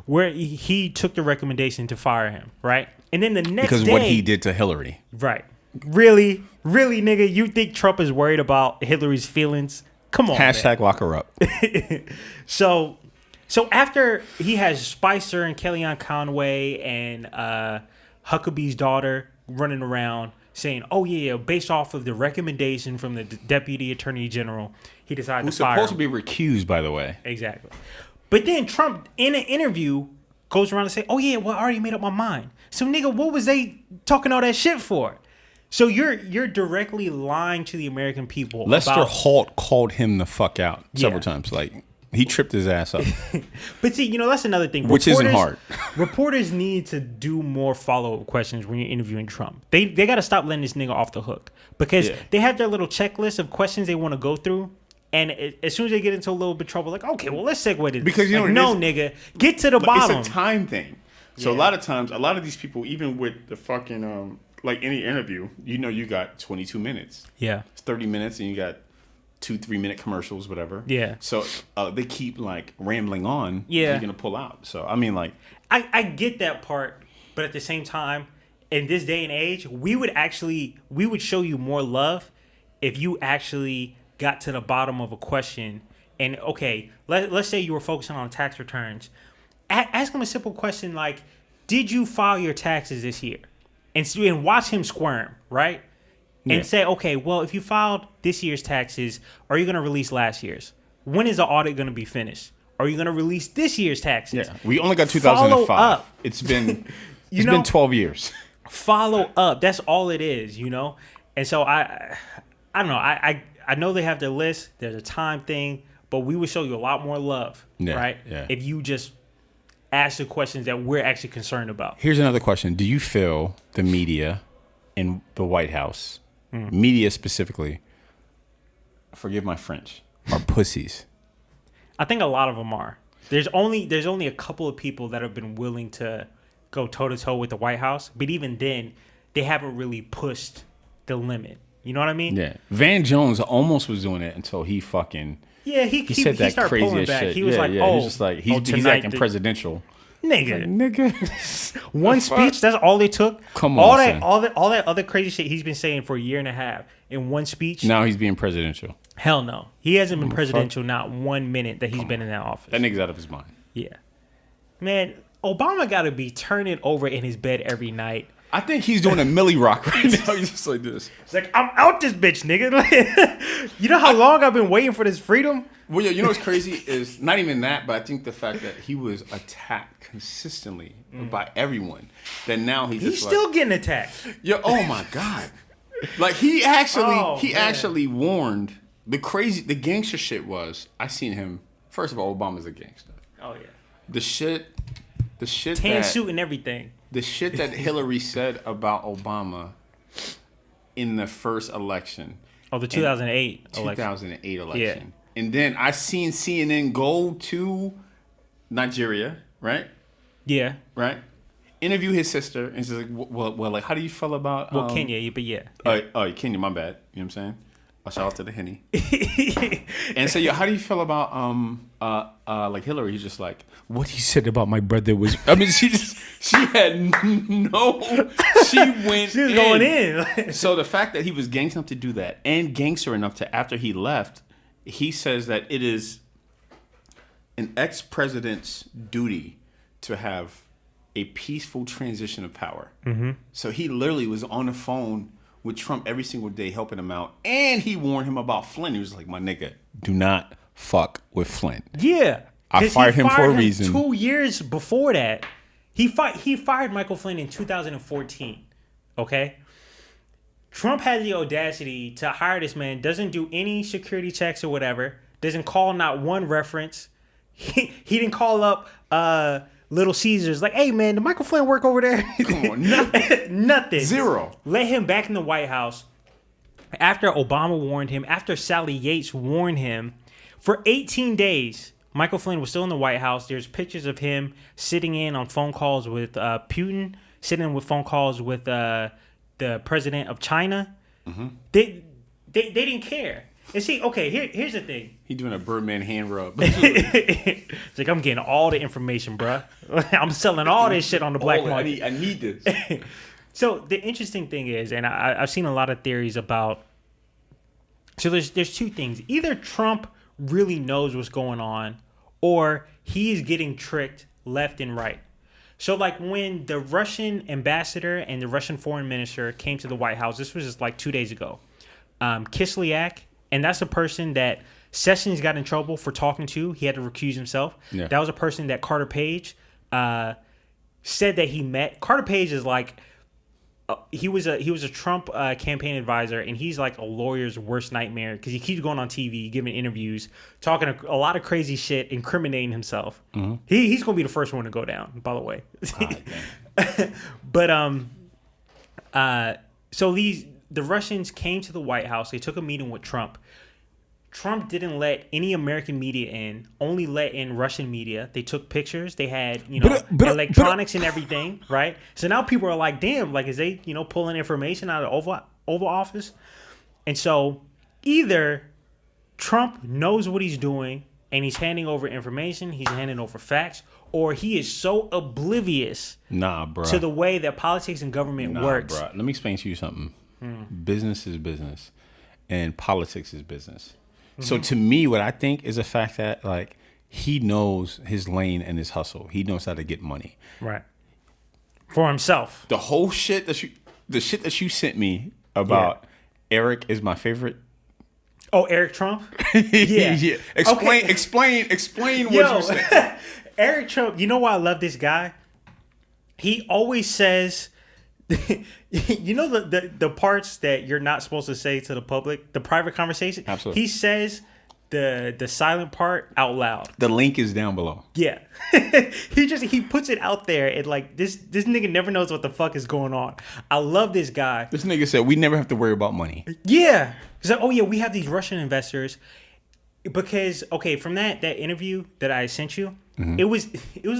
where he took the recommendation to fire him, right? And then the next Because day... what he did to Hillary. Right. Really, nigga, you think Trump is worried about Hillary's feelings? Come on, Hashtag lock her up. So after he has Spicer and Kellyanne Conway and Huckabee's daughter running around saying, "Oh yeah, based off of the recommendation from the Deputy Attorney General, he decided Who's to fire supposed to him." be recused, by the way. Exactly. But then Trump, in an interview, goes around and say, "Oh yeah, well, I already made up my mind." So nigga, what was they talking all that shit for? So you're directly lying to the American people. Lester about, Holt called him the fuck out several Yeah. times. Like, he tripped his ass up. But see, that's another thing. Which isn't hard. Reporters need to do more follow-up questions when you're interviewing Trump. They got to stop letting this nigga off the hook. Because they have their little checklist of questions they want to go through. And as soon as they get into a little bit of trouble, like, okay, well, let's segue to this. Because, you know, no, nigga, get to the bottom. It's a time thing. So a lot of times, a lot of these people, even with the fucking, like any interview, you got 22 minutes. Yeah. It's 30 minutes and you got 2-3 minute commercials, whatever. Yeah. So they keep like rambling on. Yeah. You're going to pull out. So, I mean, like. I get that part, but at the same time, in this day and age, we would show you more love if you actually got to the bottom of a question. And okay, let's say you were focusing on tax returns. Ask him a simple question like, did you file your taxes this year? And watch him squirm, right? And say, okay, well, if you filed this year's taxes, are you going to release last year's? When is the audit going to be finished? Are you going to release this year's taxes? Yeah. We only got 2005. Follow up. It's been been 12 years. Follow up. That's all it is, And so I don't know. I know they have their list. There's a time thing, but we would show you a lot more love, right? Yeah. If you just ask the questions that we're actually concerned about. Here's another question. Do you feel the media in the White House, media specifically, forgive my French, are pussies? I think a lot of them are. There's only a couple of people that have been willing to go toe to toe with the White House, but even then, they haven't really pushed the limit. You know what I mean? Yeah. Van Jones almost was doing it until he fucking... Yeah, he said that started crazy pulling as back. shit. He was like, he was just like, he's tonight acting presidential. Nigga. Nigga. One speech, that's all it took. Come all on, that, son. all that other crazy shit he's been saying for a year and a half in one speech. Now he's being presidential. Hell no, he hasn't been presidential not 1 minute that he's been in that office. That nigga's out of his mind. Yeah, man, Obama got to be turning over in his bed every night. I think he's doing a Millie Rock right now. He's just like this. It's like, I'm out this bitch, nigga. You know how long I've been waiting for this freedom? Well, yeah, you know what's crazy is not even that, but I think the fact that he was attacked consistently by everyone, that now he's He's just still like, getting attacked. yeah, oh my God. Like he actually warned the gangster shit was, I seen him, first of all, Obama's a gangster. Oh yeah, The shit tan suit and everything. The shit that Hillary said about Obama in the first election. Oh, the 2008 election. 2008 election. Yeah. And then I seen CNN go to Nigeria, right? Yeah. Right? Interview his sister, and she's like, well, like, how do you feel about... Kenya, but yeah. Oh, Kenya, my bad. You know what I'm saying? Shout out to the Henny. And so, how do you feel about like Hillary? He's just like, what he said about my brother was. I mean, she had no. She went. She was going in. So the fact that he was gangster enough to do that, and gangster enough to, after he left, he says that it is an ex-president's duty to have a peaceful transition of power. Mm-hmm. So he literally was on the phone with Trump every single day, helping him out, and he warned him about Flynn. He was like, "My nigga, do not fuck with Flynn." Yeah, I fired him for a reason. 2 years before that, he fired Michael Flynn in 2014. Okay, Trump had the audacity to hire this man. Doesn't do any security checks or whatever. Doesn't call not one reference. He didn't call up Little Caesars like, hey man, did Michael Flynn work over there? Come on, nothing. Nothing. Zero. Let him back in the White House. After Obama warned him, after Sally Yates warned him, for 18 days, Michael Flynn was still in the White House. There's pictures of him sitting in on phone calls with Putin, sitting with phone calls with the president of China. Mm-hmm. They didn't care. And see, okay, here's the thing. He doing a Birdman hand rub. It's like, I'm getting all the information, bruh. I'm selling all this shit on the black market. I need this. So the interesting thing is, and I've seen a lot of theories about. So there's two things. Either Trump really knows what's going on, or he is getting tricked left and right. So like when the Russian ambassador and the Russian foreign minister came to the White House, this was just like 2 days ago. Kislyak, and that's a person that Sessions got in trouble for talking to. He had to recuse himself. Yeah. That was a person that Carter Page said that he met. Carter Page is like he was a Trump campaign advisor, and he's like a lawyer's worst nightmare because he keeps going on TV, giving interviews, talking a lot of crazy shit, incriminating himself. Mm-hmm. He's gonna be the first one to go down, by the way. But so the Russians came to the White House. They took a meeting with Trump. Trump didn't let any American media in, only let in Russian media. They took pictures. They had, electronics and everything, right? So now people are like, damn, like, is they, pulling information out of the Oval Office? And so either Trump knows what he's doing and he's handing over information, he's handing over facts, or he is so oblivious to the way that politics and government works. Bruh. Let me explain to you something. Business is business, and politics is business. Mm-hmm. So to me, what I think is a fact that like he knows his lane and his hustle. He knows how to get money, right, for himself. The whole shit the shit that you sent me about Eric is my favorite. Oh, Eric Trump. Yeah. Explain what you said. Eric Trump. You know why I love this guy? He always says. The parts that you're not supposed to say to the public, the private conversation. Absolutely. He says the silent part out loud. The link is down below. Yeah. he puts it out there, and like this nigga never knows what the fuck is going on. I love this guy. This nigga said we never have to worry about money. Yeah. He's like, oh yeah, we have these Russian investors. Because from that interview that I sent you, mm-hmm. it was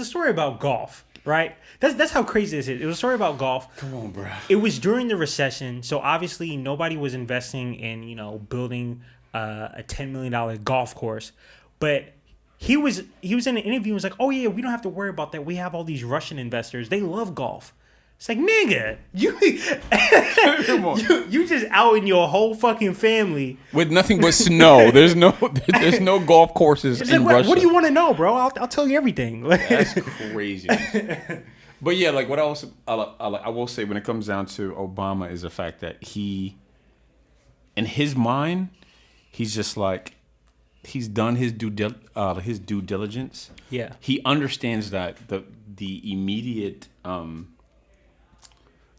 a story about golf. Right? That's how crazy this is. It was a story about golf. Come on, bro. It was during the recession, so obviously nobody was investing in, building a $10 million golf course. But he was in an interview and was like, oh yeah, we don't have to worry about that. We have all these Russian investors. They love golf. It's like, nigga, you just out in your whole fucking family with nothing but snow. There's no golf courses in Russia. What do you want to know, bro? I'll tell you everything. That's crazy. But yeah, like what I will say when it comes down to Obama is the fact that he, in his mind, he's just like he's done his due diligence. Yeah, he understands that the immediate.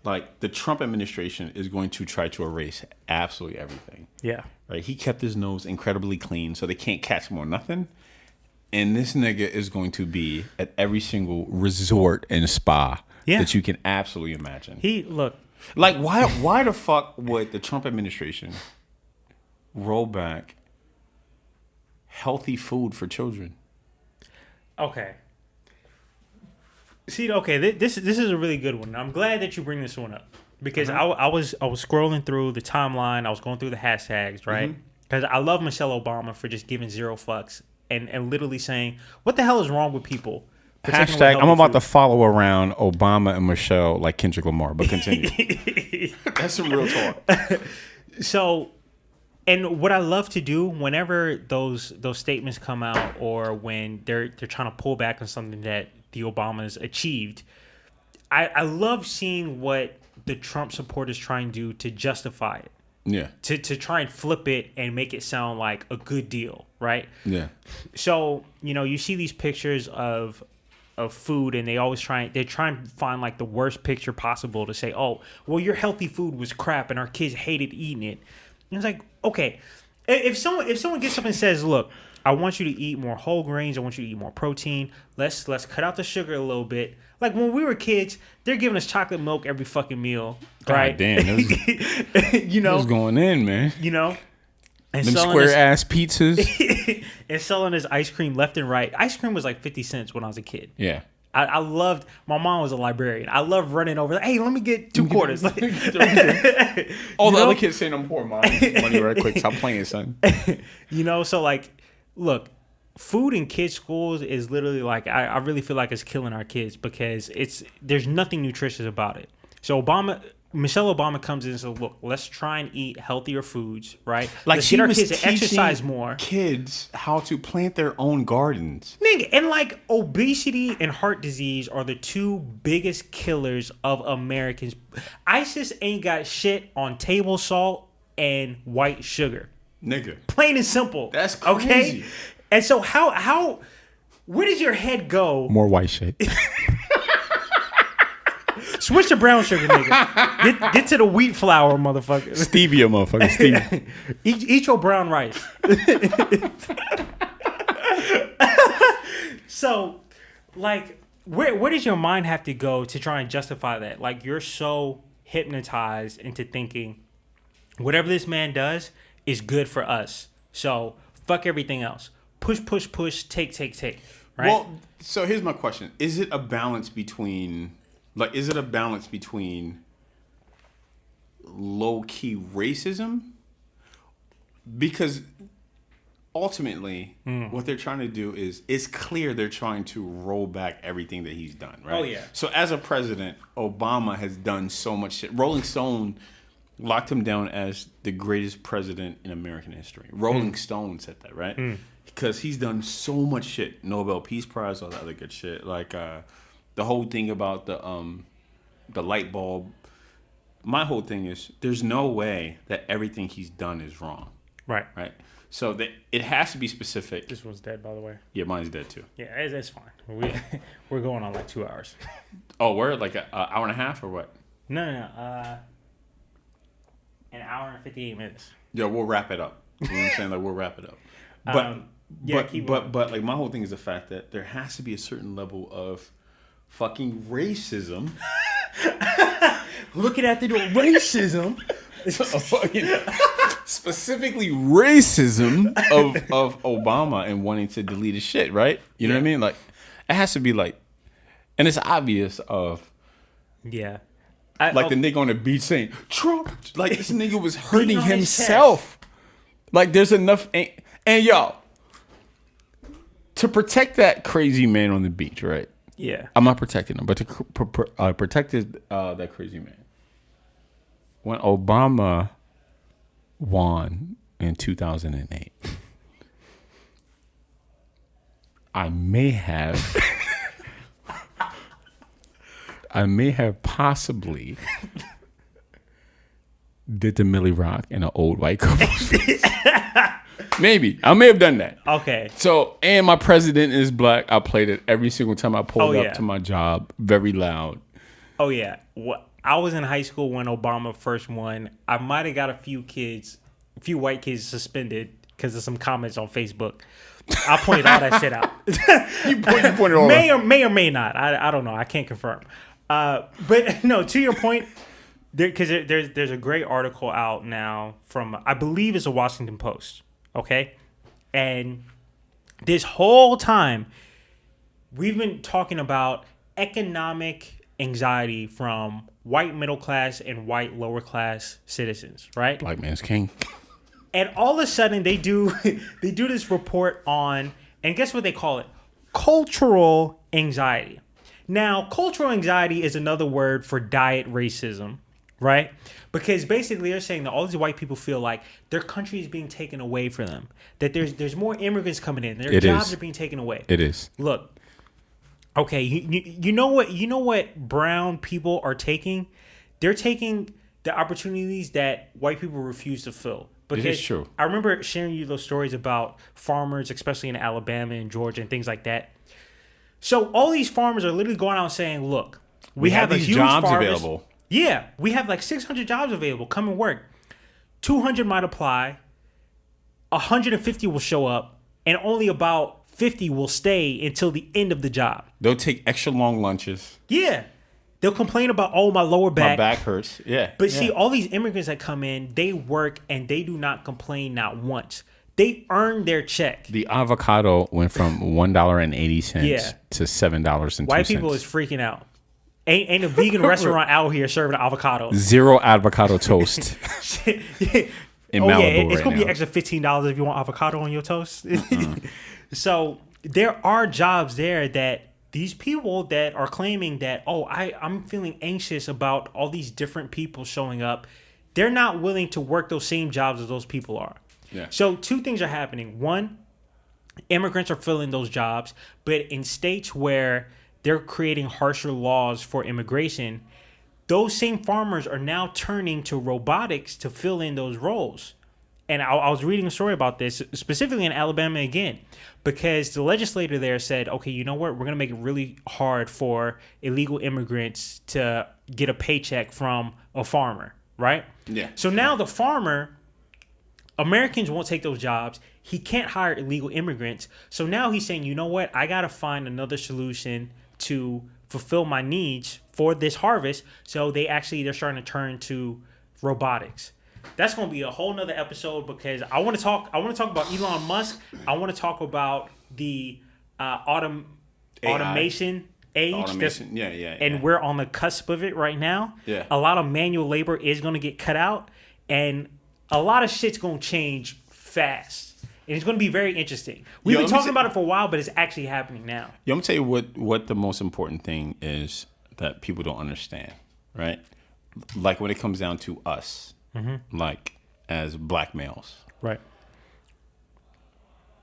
Like the Trump administration is going to try to erase absolutely everything. Yeah. Right. He kept his nose incredibly clean, so they can't catch him on nothing. And this nigga is going to be at every single resort and spa that you can absolutely imagine. Like why the fuck would the Trump administration roll back healthy food for children? Okay. See, this is a really good one. I'm glad that you bring this one up. because I was scrolling through the timeline. I was going through the hashtags, right? Because I love Michelle Obama for just giving zero fucks and literally saying, what the hell is wrong with people? for taking away Hashtag, I'm healthy about to food. follow around Obama and Michelle like Kendrick Lamar, but continue. That's some real talk. So, and what I love to do whenever those statements come out, or when they're trying to pull back on something that the Obamas achieved, I love seeing what the Trump supporters try and do to justify it. Yeah. To try and flip it and make it sound like a good deal, right? Yeah. So, you see these pictures of food, and they try and find like the worst picture possible to say, oh, well, your healthy food was crap and our kids hated eating it. And it's like, okay, if someone gets up and says, look, I want you to eat more whole grains, I want you to eat more protein, let's cut out the sugar a little bit. Like when we were kids, they're giving us chocolate milk every fucking meal, right? God damn, what's going in, man? And Them square ass pizzas. and selling us ice cream left and right. Ice cream was like 50 cents when I was a kid. Yeah. I loved, my mom was a librarian. I loved running over, hey, let me get 2 quarters. All the other kids saying, I'm poor, mom. Money right quick. Stop playing, son. So like, look, food in kids' schools is literally like, I really feel like it's killing our kids because there's nothing nutritious about it. So Michelle Obama comes in and says, look, let's try and eat healthier foods, right? Like let's she get our was kids to teaching exercise more. kids how to plant their own gardens. Nigga, and like obesity and heart disease are the 2 biggest killers of Americans. ISIS ain't got shit on table salt and white sugar. Nigga. Plain and simple. That's okay. crazy. And so how where does your head go? More white shit. Switch to brown sugar, nigga. Get to the wheat flour, motherfucker. Stevia, motherfucker. Stevia. Eat your brown rice. So, like, where does your mind have to go to try and justify that? Like, you're so hypnotized into thinking whatever this man does is good for us. So, fuck everything else. Push, push, push, take, right? Well, so here's my question. Is it a balance between low-key racism? Because ultimately, what they're trying to do is, it's clear they're trying to roll back everything that he's done, right? Oh, yeah. So as a president, Obama has done so much shit. Rolling Stone locked him down as the greatest president in American history. Rolling Stone said that, right? Because he's done so much shit. Nobel Peace Prize, all that other good shit. Like the whole thing about the light bulb. My whole thing is, there's no way that everything he's done is wrong. Right. Right. So it has to be specific. This one's dead, by the way. Yeah, mine's dead too. Yeah, it's fine. We're going on like 2 hours. Oh, we're like an hour and a half or what? No. An hour and 58 minutes. Yeah, we'll wrap it up. You know what I'm saying? Like, we'll wrap it up. But but like, my whole thing is the fact that there has to be a certain level of fucking racism. Looking at the door, racism. Specifically racism of Obama and wanting to delete his shit, right? You know what I mean? Like, it has to be like, and it's obvious of, yeah. the nigga on the beach saying, Trump, like, this nigga was hurting on his himself. Like, there's enough, and y'all, to protect that crazy man on the beach, right? Yeah. I'm not protecting him, but to protect that crazy man. When Obama won in 2008, I may have possibly did the Millie Rock in an old white couple's face. Maybe. I may have done that. Okay. So, and my president is black. I played it every single time I pulled up to my job, very loud. Oh, yeah. I was in high school when Obama first won. I might have got a few white kids suspended because of some comments on Facebook. I pointed all that shit out. You pointed all may or may not. I don't know. I can't confirm. But no, to your point, because there's a great article out now from, I believe it's a Washington Post. Okay? And this whole time, we've been talking about economic anxiety from white middle class and white lower class citizens, right? Black man's king. And all of a sudden they do this report on, and guess what they call it? Cultural anxiety. Now, cultural anxiety is another word for diet racism, right? Because basically they're saying that all these white people feel like their country is being taken away from them, that there's more immigrants coming in, their jobs are being taken away. It is. Look, okay, you know what brown people are taking? They're taking the opportunities that white people refuse to fill. Because it is true. I remember sharing you those stories about farmers, especially in Alabama and Georgia and things like that. So all these farmers are literally going out and saying, look, we have these a huge jobs harvest. available. Yeah, we have like 600 jobs available. Come and work. 200 might apply. 150 will show up. And only about 50 will stay until the end of the job. They'll take extra long lunches. Yeah. They'll complain about, oh, my lower back. My back hurts. Yeah. But see, all these immigrants that come in, they work and they do not complain not once. They earn their check. The avocado went from $1.80 to $7.02. White people is freaking out. Ain't a vegan restaurant out here serving avocado. Zero avocado toast. In Malibu it's gonna be now. extra $15 if you want avocado on your toast. So there are jobs there that these people that are claiming that, oh, I'm feeling anxious about all these different people showing up. They're not willing to work those same jobs as those people are. Yeah. So two things are happening. One, immigrants are filling those jobs, but in states where they're creating harsher laws for immigration, those same farmers are now turning to robotics to fill in those roles. And I was reading a story about this, specifically in Alabama again, because the legislator there said, okay, you know what? We're going to make it really hard for illegal immigrants to get a paycheck from a farmer, right? Yeah. So now the farmer, Americans won't take those jobs. He can't hire illegal immigrants. So now he's saying, you know what? I got to find another solution to fulfill my needs for this harvest. So they're starting to turn to robotics. That's going to be a whole nother episode because I want to talk about Elon Musk. I want to talk about the automation age. And we're on the cusp of it right now. Yeah. A lot of manual labor is going to get cut out, and a lot of shit's going to change fast. And it's going to be very interesting. We've been talking about it for a while, but it's actually happening now. Yo, I'm going to tell you what the most important thing is that people don't understand, right? Like when it comes down to us, like as black males. Right.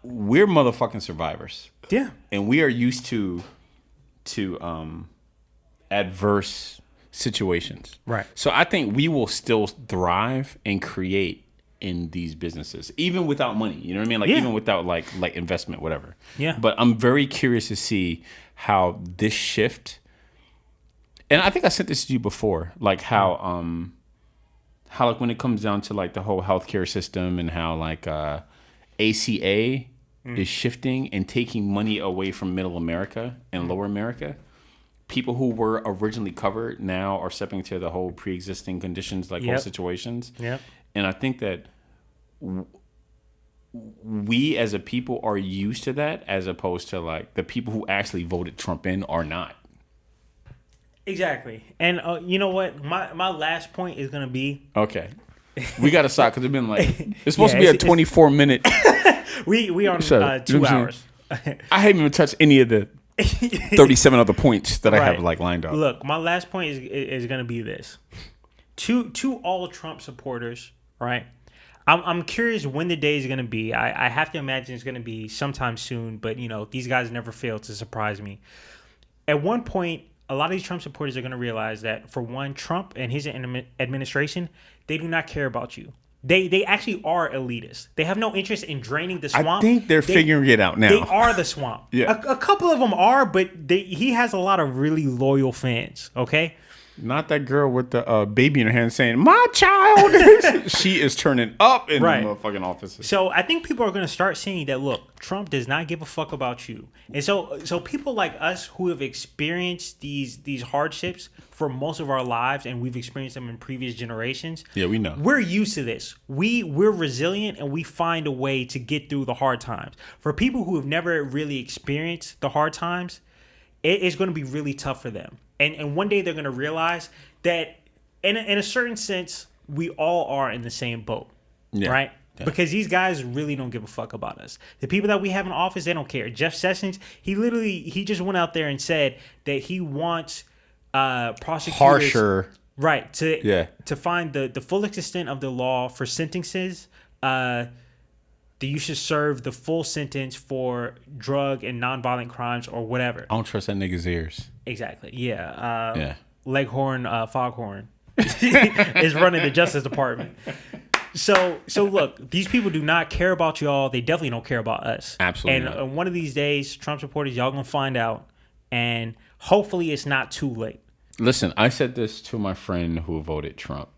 We're motherfucking survivors. Yeah. And we are used to adverse situations. Right. So I think we will still thrive and create in these businesses, even without money. You know what I mean? Like even without like investment, whatever. Yeah. But I'm very curious to see how this shift. And I think I sent this to you before, like how like when it comes down to like the whole healthcare system and how like ACA is shifting and taking money away from middle America and lower America. People who were originally covered now are stepping to the whole pre-existing conditions, like whole situations. Yep. And I think that we as a people are used to that, as opposed to like the people who actually voted Trump in are not. Exactly. And you know what? My last point is going to be... Okay. We got to stop because it's been like... It's supposed to be a 24-minute... we on 2 hours. I haven't even touched any of the 37 other points that I have like lined up. Look, my last point is going to be this. To all Trump supporters, right? I'm curious when the day is going to be. I have to imagine it's going to be sometime soon, but you know, these guys never fail to surprise me. At one point, a lot of these Trump supporters are going to realize that, for one, Trump and his administration, they do not care about you. They actually are elitists. They have no interest in draining the swamp. I think they're figuring it out now. They are the swamp. Yeah. A couple of them are, but he has a lot of really loyal fans, okay? Not that girl with the baby in her hand saying, "My child." She is turning up in the motherfucking offices. So I think people are going to start seeing that, look, Trump does not give a fuck about you. And so people like us who have experienced these hardships for most of our lives, and we've experienced them in previous generations. Yeah, we know. We're used to this. We're resilient, and we find a way to get through the hard times. For people who have never really experienced the hard times, it's going to be really tough for them. And one day they're going to realize that in a certain sense, we all are in the same boat, right? Yeah. Because these guys really don't give a fuck about us. The people that we have in office, they don't care. Jeff Sessions, he just went out there and said that he wants prosecutors harsher, right, to find the full extent of the law for sentences. That you should serve the full sentence for drug and nonviolent crimes or whatever. I don't trust that nigga's ears. Exactly. Yeah. Leghorn Foghorn is running the Justice Department. So look, these people do not care about y'all. They definitely don't care about us. Absolutely. And one of these days, Trump supporters, y'all gonna find out, and hopefully it's not too late. Listen, I said this to my friend who voted Trump.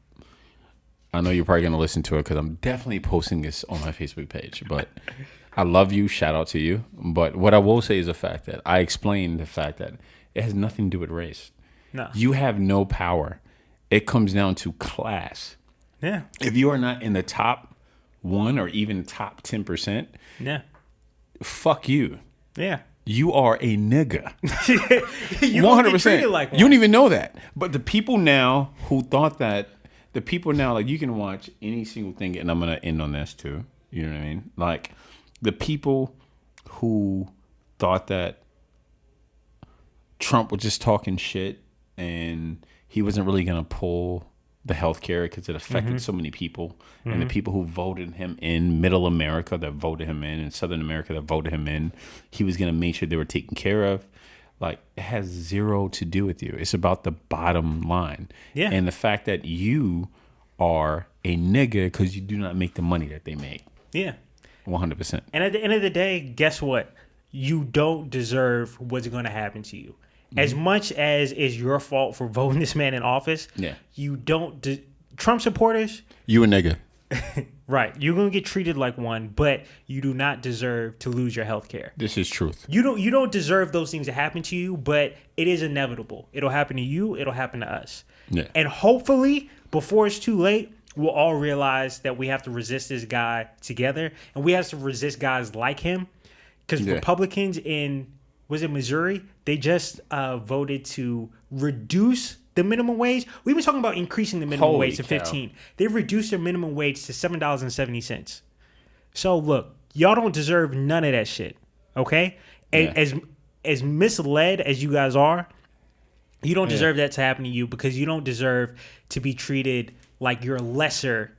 I know you're probably gonna listen to it because I'm definitely posting this on my Facebook page. But I love you. Shout out to you. But what I will say is the fact that I explained the fact that it has nothing to do with race. No. You have no power. It comes down to class. Yeah. If you are not in the top 1 or even top 10%, yeah, fuck you. Yeah. You are a nigga. You 100%. Like you don't even know that. But the people now who thought that, the people now, like, you can watch any single thing, and I'm going to end on this too. You know what I mean? Like, the people who thought that Trump was just talking shit and he wasn't really going to pull the healthcare because it affected so many people, and the people who voted him in Middle America that voted him in Southern America that voted him in, he was going to make sure they were taken care of. Like, it has zero to do with you. It's about the bottom line. Yeah. And the fact that you are a nigga because you do not make the money that they make. Yeah. 100%. And at the end of the day, guess what? You don't deserve what's going to happen to you. As much as it's your fault for voting this man in office, you don't. Trump supporters, you a nigga, right? You're gonna get treated like one, but you do not deserve to lose your health care. This is truth. You don't deserve those things to happen to you, but it is inevitable. It'll happen to you. It'll happen to us. Yeah. And hopefully, before it's too late, we'll all realize that we have to resist this guy together, and we have to resist guys like him, because Republicans in Missouri? They just voted to reduce the minimum wage. We've been talking about increasing the minimum wage to 15. They've reduced their minimum wage to $7.70. So look, y'all don't deserve none of that shit. Okay? As misled as you guys are, you don't deserve that to happen to you, because you don't deserve to be treated like you're lesser,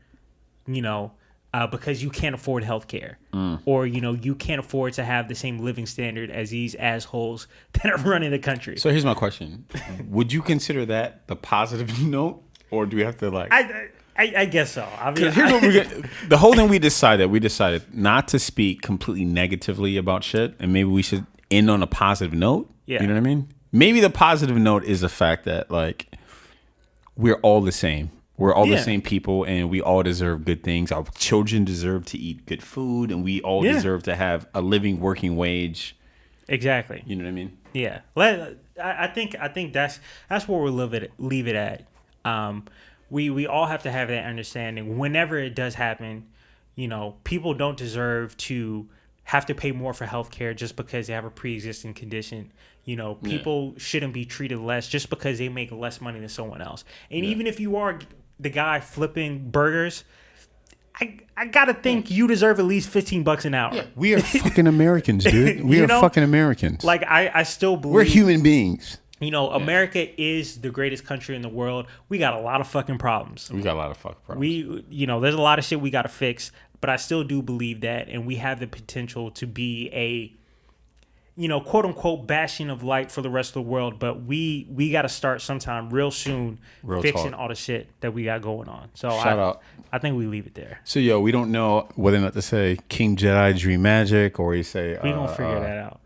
because you can't afford health care, or you can't afford to have the same living standard as these assholes that are running the country. So here's my question: would you consider that the positive note, or do we have to like? I guess so. I mean, here's what the whole thing we decided not to speak completely negatively about shit, and maybe we should end on a positive note. Yeah. You know what I mean? Maybe the positive note is the fact that, like, we're all the same. We're all the same people, and we all deserve good things. Our children deserve to eat good food, and we all deserve to have a living, working wage. Exactly. You know what I mean? Yeah. I think that's where we'll leave it at. We all have to have that understanding. Whenever it does happen, people don't deserve to have to pay more for healthcare just because they have a pre-existing condition. People shouldn't be treated less just because they make less money than someone else. And even if you are the guy flipping burgers, I gotta think you deserve at least $15 an hour. Yeah. We are fucking Americans, dude. We are fucking Americans. Like, I still believe we're human beings. America is the greatest country in the world. We got a lot of fucking problems. We got a lot of fucking problems. There's a lot of shit we got to fix, but I still do believe that, and we have the potential to be a, quote unquote bastion of light for the rest of the world. But we got to start sometime real soon fixing all the shit that we got going on. So shout out. I think we leave it there. So we don't know whether or not to say King Jedi Dream Magic, or you say we gonna figure that out.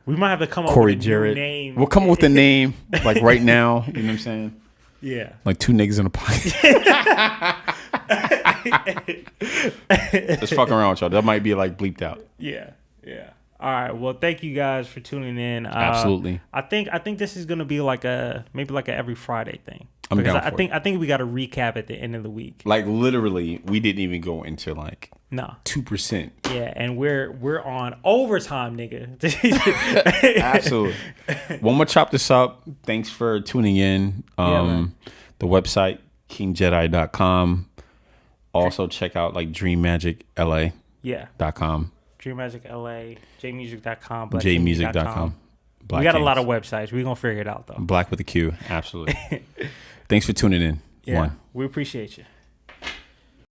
We might have to come up Cory with a Jarrett. new name. We'll come up with a name like right now. You know what I'm saying? Yeah. Like two niggas in a pocket. Just fucking around with y'all. That might be like bleeped out. Yeah. All right. Well, thank you guys for tuning in. Absolutely. I think this is gonna be maybe like a every Friday thing. I think we got to recap at the end of the week. Like, literally, we didn't even go into like No. 2%. Yeah, and we're on overtime, nigga. Absolutely. One more chop this up. Thanks for tuning in. Man. The website, kingjedi.com. Also check out like dreammagicla.com. Yeah. Dream Magic LA, jmusic.com, jmusic.com. We got a lot of websites. We're going to figure it out, though. Black with a Q. Absolutely. Thanks for tuning in. Yeah. We appreciate you.